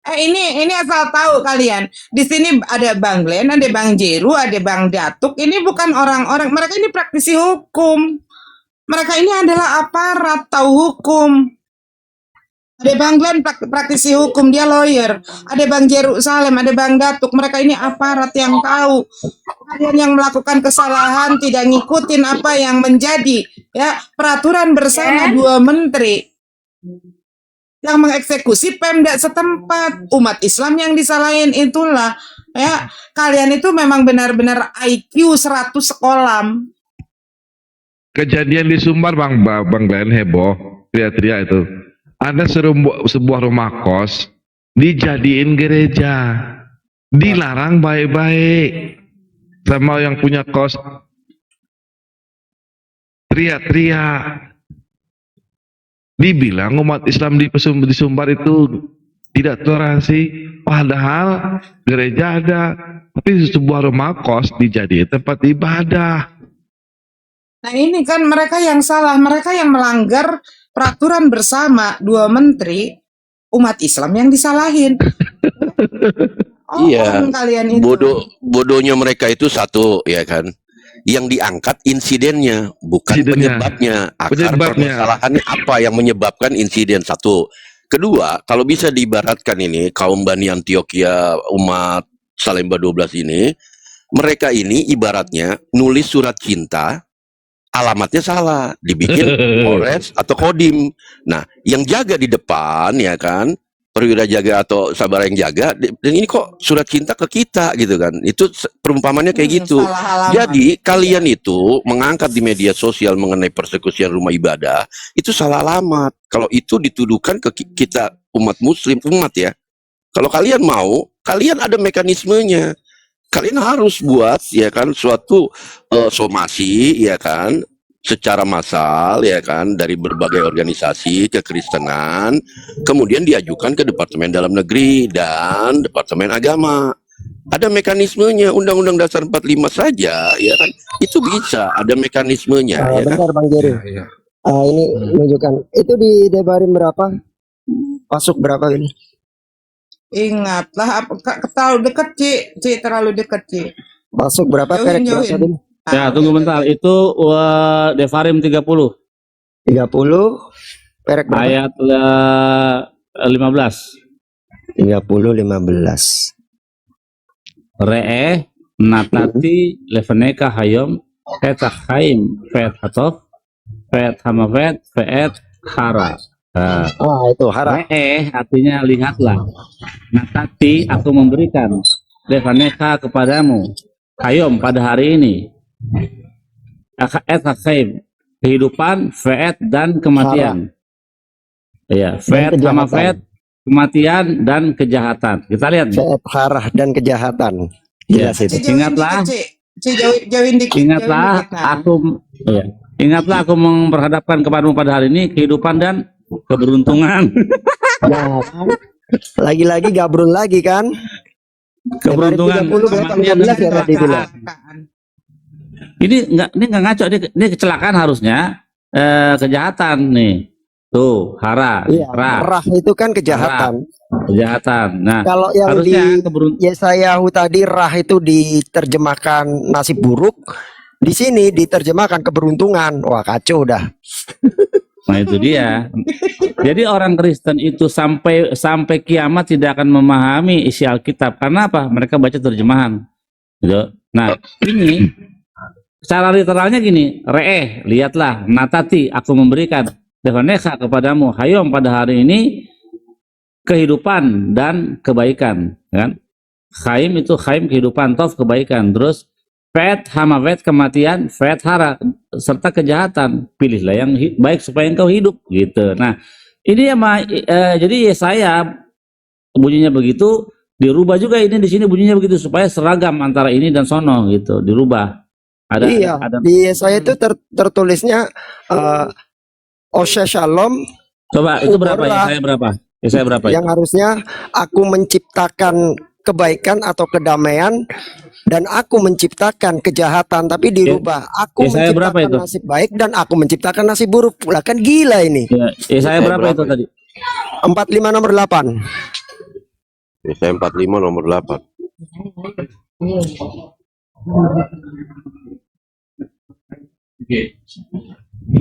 B: Ini asal tahu kalian. Di sini ada Bang Glenn, ada Bang Jeru, ada Bang Datuk. Ini bukan orang-orang, mereka ini praktisi hukum. Mereka ini adalah aparat tahu hukum. Ada Bang Glenn praktisi hukum, dia lawyer. Ada Bang Jerusalem, ada Bang Datuk. Mereka ini aparat yang tahu. Kalian yang melakukan kesalahan tidak ngikutin apa yang menjadi ya peraturan bersama 2 menteri yang mengeksekusi Pemda setempat. Umat Islam yang disalahin itulah ya. Kalian itu memang benar-benar IQ 100 sekolah.
E: Kejadian di Sumbar Bang Glenn heboh, teriak-teriak itu. Ada sebuah rumah kos dijadiin gereja, dilarang baik-baik sama yang punya kos, teriak-teriak. dibilang umat Islam di Sumbar itu tidak toleransi, padahal gereja ada, tapi sebuah rumah kos dijadikan tempat ibadah.
B: Nah ini kan mereka yang salah, mereka yang melanggar peraturan bersama dua menteri, umat Islam yang disalahin.
F: Iya.
B: Kalian itu.
F: Bodohnya mereka itu satu, ya kan? Yang diangkat insidennya, bukan
E: Insidennya.
F: penyebabnya. Akar
E: Penyebabnya.
F: permasalahannya apa yang menyebabkan insiden, satu. Kedua, kalau bisa diibaratkan ini, kaum Bani Antioquia, umat Salemba 12 ini, mereka ini ibaratnya nulis surat cinta, alamatnya salah, dibikin Polres atau Kodim. Nah, yang jaga di depan, ya kan, perwira jaga atau sabar yang jaga, dan ini kok surat cinta ke kita gitu kan. Itu perumpamannya kayak gitu.
B: Salah alamat.
F: Jadi kalian itu mengangkat di media sosial mengenai persekusian rumah ibadah, itu salah alamat. Kalau itu dituduhkan ke kita umat muslim, umat ya. Kalau kalian mau, kalian ada mekanismenya. Kalian harus buat ya kan suatu somasi ya kan secara massal ya kan dari berbagai organisasi kekristenan, kemudian diajukan ke Departemen Dalam Negeri dan Departemen Agama. Ada mekanismenya, Undang-Undang Dasar 45 saja ya kan, itu bisa ada mekanismenya ya kan.
J: Bentar Bang Jerry.
G: Iya.
J: Ini menunjukkan itu di Debarim berapa? Masuk berapa ini?
B: Ingatlah, terlalu dekat Ci, terlalu dekat Ci.
J: Masuk berapa?
B: Jauhin,
J: Perek berapa
B: jauhin.
J: ini?
D: Ya, tunggu bentar. Itu Devarim 30
J: 30. Perek berapa?
D: ayat 15.
J: 30 15.
D: Re'eh natati leveneka hayom haim fet hatof fet hamavet fet hara. Nah,
J: Itu harap.
D: Re'eh artinya lihatlah. Natati aku memberikan leveneka kepadamu hayom pada hari ini. Haim kehidupan, fet dan kematian. Iya, fet
J: kejahatan.
D: sama fet kematian dan kejahatan. Kita lihat nih.
J: Feet harah dan kejahatan.
D: Ya,
J: Jelas itu.
B: Ci, jauhin
D: Ingatlah.
B: dikit, Ci. Ci, jauhin dikit.
D: Ingatlah
B: jauhin dikit, nah.
D: aku ya, ingatlah aku memperhadapkan kepadamu pada hari ini kehidupan dan keberuntungan.
J: Nah, lagi-lagi gabrun lagi kan?
D: Keberuntungan
J: 30 berapa? 15 ya tadi bilang.
D: Ini enggak ngaco, ini kecelakaan harusnya kejahatan nih. Tuh, hara,
J: Iya,
D: ra,
J: rah itu kan kejahatan.
D: kejahatan. Nah,
J: Kalau yang
D: harusnya
J: di Yesayahu tadi rah itu diterjemahkan nasib buruk, di sini diterjemahkan keberuntungan. Wah, kacau dah.
D: Nah itu dia. Jadi orang Kristen itu sampai kiamat tidak akan memahami isi Alkitab. Karena apa? Mereka baca terjemahan. Gitu. Nah ini secara literalnya gini. Re'eh, lihatlah. Natati, aku memberikan. Devaneka kepadamu. Hayom pada hari ini kehidupan dan kebaikan. Kan? Chaim itu chaim kehidupan. Tov kebaikan. Terus fet hamavet kematian, fet hara serta kejahatan. Pilihlah yang baik supaya engkau hidup gitu. Nah, ini ya jadi Yesaya bunyinya begitu, dirubah juga ini di sini bunyinya begitu supaya seragam antara ini dan sono gitu, dirubah.
J: Iya, di Yesaya itu tertulisnya Oseh Shalom.
D: Coba itu berapa Yesaya berapa? Yesaya berapa?
J: Yang harusnya aku menciptakan kebaikan atau kedamaian dan aku menciptakan kejahatan, tapi dirubah. Aku
D: Yesaya berapa
J: menciptakan
D: itu?
J: nasib baik dan aku menciptakan nasib buruk. Lah kan gila ini.
D: Ya, Yesaya berapa itu tadi?
J: 45 nomor 8.
F: Yesaya 45 nomor 8.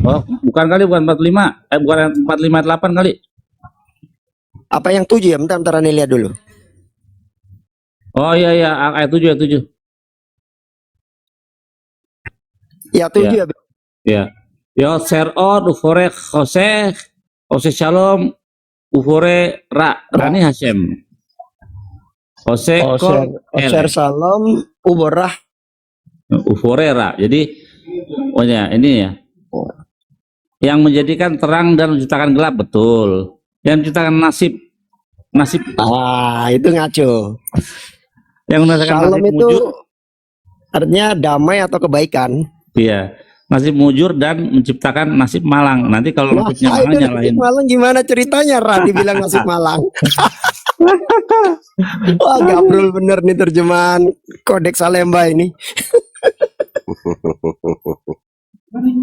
D: Oh, bukan 45. Bukan 458 kali.
J: Apa yang 7 ya? Bentar nih lihat dulu.
D: Oh iya ayat 7 ayat 7.
J: Ya 7 ya.
D: Ya. Yo serod ufore Jose Shalom ufore Rani Hashem. Jose kol
J: Osher Shalom uborah
D: ufore Ra. Jadi ini ya. Yang menjadikan terang dan menciptakan gelap, betul. Yang menciptakan nasib.
J: itu ngaco.
D: Yang menciptakan
J: Shalom
D: nasib
J: itu
D: wujud.
J: artinya damai atau kebaikan.
D: Iya. nasib mujur dan menciptakan nasib malang. Nanti kalau
J: Nah,
D: nasibnya malang
J: itu
D: nyalahin.
J: nasib malang gimana ceritanya, Ra? Dibilang nasib malang. Wah, gabrol bener nih terjemahan Kodeks Salemba ini.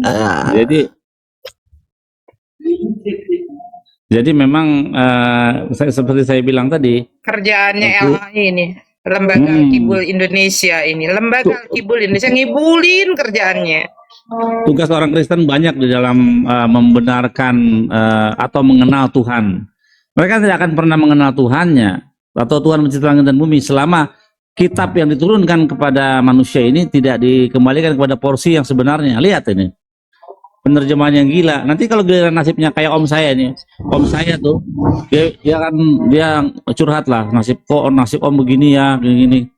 J: Ah,
D: Jadi memang seperti saya bilang tadi,
B: Kerjaannya
D: Itu-
B: LHI ini, Lembaga Alkibul Indonesia ini, Lembaga Alkibul Indonesia ngibulin kerjaannya.
D: tugas orang Kristen banyak di dalam membenarkan atau mengenal Tuhan. Mereka tidak akan pernah mengenal Tuhannya atau Tuhan menciptakan langit dan bumi selama kitab yang diturunkan kepada manusia ini tidak dikembalikan kepada porsi yang sebenarnya. Lihat ini, penerjemahan yang gila. Nanti kalau giliran nasibnya kayak om saya nih, om saya tuh dia curhat lah, nasib om begini ya, begini.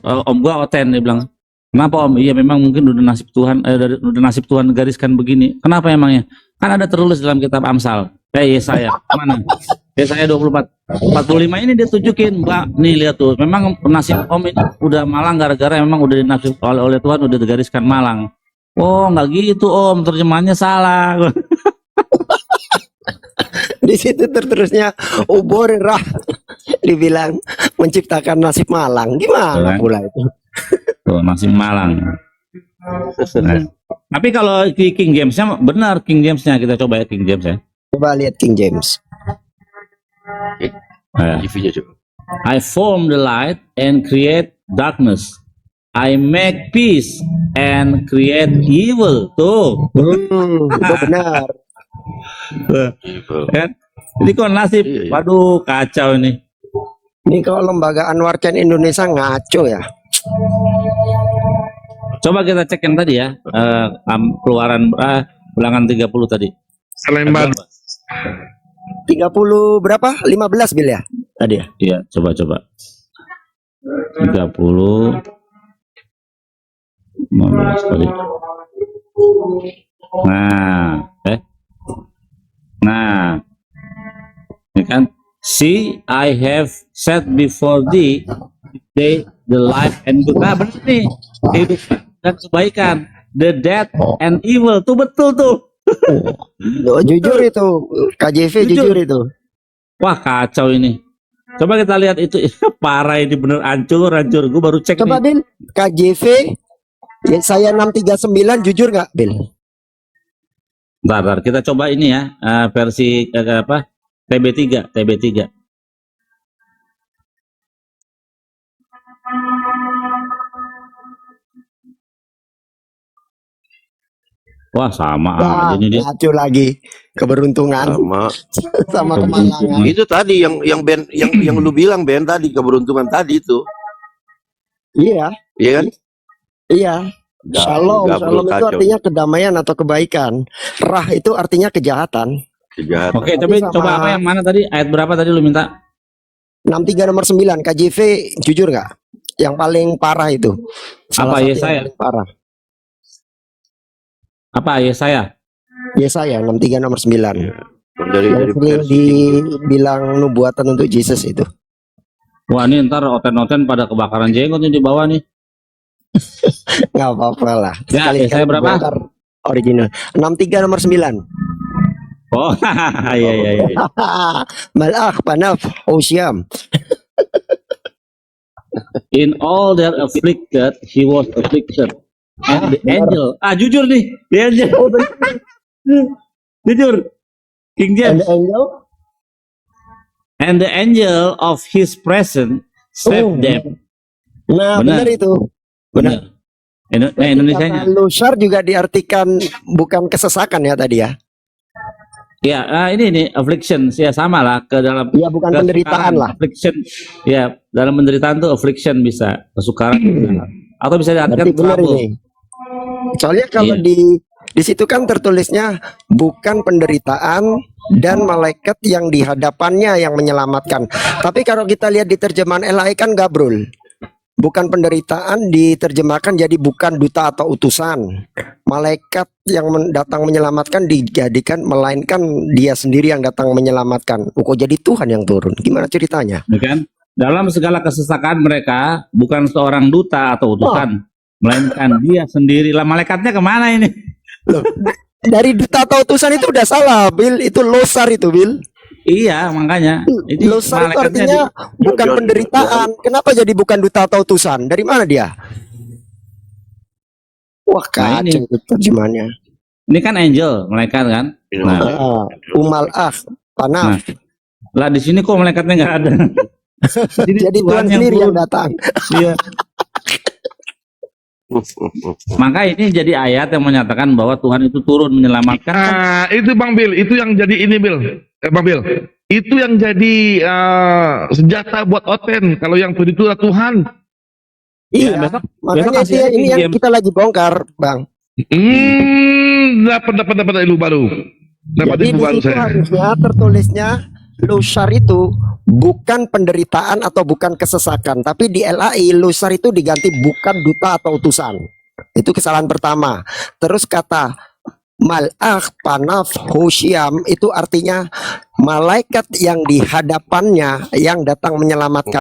D: Om gua Oten, dia bilang, kenapa om? Iya memang mungkin udah nasib Tuhan, udah nasib Tuhan gariskan begini. Kenapa emangnya? Kan ada tertulis dalam kitab Amsal. Yesaya mana? Yesaya 45 ini dia tunjukin, Mbak, nih lihat tuh, memang nasib om ini udah malang gara-gara memang udah dinasib oleh Tuhan, udah digariskan malang. Oh nggak gitu om, terjemahannya salah.
J: di situ terterusnya ubur Ra. Dibilang menciptakan nasib malang. Gimana pula itu?
D: Tuh, nasib malang. Nah, tapi kalau di King James-nya benar, King James-nya kita coba ya, King James ya.
J: Coba lihat King James.
F: TV-nya coba.
D: I form the light and create darkness. I make peace and create evil. Tuh.
J: Itu benar.
D: Kan? Jadi kok nasib,
F: Iya, iya.
D: waduh kacau ini.
J: Ini kalau lembaga Anwar Chen Indonesia ngaco ya.
D: Coba kita cek yang tadi ya, keluaran ulangan 30 tadi.
E: Salemba
J: 30 berapa? 15 Bil ya? Tadi ya.
D: Iya, coba 30 15 tadi. Nah, ini kan, see, I have set before thee the life and good. Nah, benar nih, kehidupan dan kebaikan, the death and evil. Tuh betul tuh.
J: Oh, jujur itu. KJV jujur itu.
D: Wah kacau ini. Coba kita lihat itu, parah ini, bener hancur. Gue baru cek
J: Coba
D: nih.
J: Bil, KJV ya, saya 639 jujur nggak Bil?
D: Bentar, kita coba ini ya, versi apa? TB3. Wah sama
J: Wah,
D: aja ini dia.
J: ngaco lagi. Keberuntungan
F: Sama.
J: sama kemalangan.
F: Itu tadi yang Ben yang lu bilang Ben tadi, keberuntungan tadi itu.
J: Iya,
F: Iya kan?
J: iya. Shalom,
F: Gabrol
J: shalom itu
F: kacau.
J: artinya kedamaian atau kebaikan. Rah itu artinya kejahatan.
F: Kejahatan.
D: Oke, tapi
J: sama-
D: coba apa yang mana tadi? Ayat berapa tadi lu minta?
J: 63 nomor 9 KJV jujur nggak? Yang paling parah itu.
D: Apa,
J: satu
D: Yesaya?
J: yang paling parah.
D: Apa Yesaya?
J: Yesaya 63 nomor 9.
F: Dari
J: Yang sering
F: versi
J: dibilang nubuatan untuk Yesus itu.
D: Wah ini ntar oten-oten pada kebakaran jenggot nih di bawah nih.
J: Nggak apa-apa lah.
D: Ya, Yesaya berapa?
J: bongkar Original 63 nomor 9.
D: Oh iya.
J: Malak panaf Osyam.
D: In all their afflicted, he was afflicted. And the angel. Jujur nih, the angel. Jujur. King
J: And
D: James.
J: the angel
D: And the angel of his presence saved them.
J: Nah,
D: Benar.
J: benar itu. Benar.
D: Indonesianya.
J: Kata Lusar juga diartikan bukan kesesakan ya tadi ya.
D: Ya, ini affliction. Ya sama lah ke dalam.
J: Iya, bukan penderitaan lah.
D: Affliction. Ya, dalam penderitaan tuh affliction bisa. Kesukaran. Bisa. Atau bisa diartikan
J: Berarti benar
D: trouble.
J: ini. Soalnya kalau
D: Iya.
J: di situ kan tertulisnya bukan penderitaan dan malaikat yang di hadapannya yang menyelamatkan. Tapi kalau kita lihat di terjemahan LAI kan gabrul. Bukan penderitaan diterjemahkan jadi bukan duta atau utusan. Malaikat yang datang menyelamatkan dijadikan melainkan dia sendiri yang datang menyelamatkan. Kok jadi Tuhan yang turun? Gimana ceritanya?
D: Ya kan? Dalam segala kesesakan mereka bukan seorang duta atau utusan, melainkan dia sendiri. Lah malaikatnya kemana ini?
J: Loh, dari duta atau utusan itu udah salah, Bil. Itu losar itu, Bil.
D: Iya, makanya. Ini
J: Losar itu
D: malaikatnya
J: artinya bukan penderitaan. Kenapa jadi bukan duta atau utusan? Dari mana dia? Wah,
D: Nah, ini.
J: kacau itu terjemahannya.
D: ini kan angel, malaikat kan. Nah,
J: Umal panaf.
D: lah di sini kok malaikatnya nggak ada.
J: Jadi Tuhan sendiri yang datang.
D: Iya. Maka ini jadi ayat yang menyatakan bahwa Tuhan itu turun menyelamatkan.
E: Nah, itu Bang Bil, itu yang jadi ini Bil. Bang Bil, itu yang jadi senjata buat Oten kalau yang itu adalah Tuhan.
J: Iya,
D: besok
J: makanya
D: kasih
J: ini yang
D: game.
J: kita lagi bongkar, Bang.
E: Dapat ilmu baru. Dapat
J: Jadi
E: ilmu
J: di
E: baru
J: situ
E: saya.
J: harusnya tertulisnya Lusar itu bukan penderitaan atau bukan kesesakan, tapi di LAI Lusar itu diganti bukan duta atau utusan. Itu kesalahan pertama. Terus kata Mal'ach Panaf Hoshiam itu artinya malaikat yang di hadapannya yang datang menyelamatkan.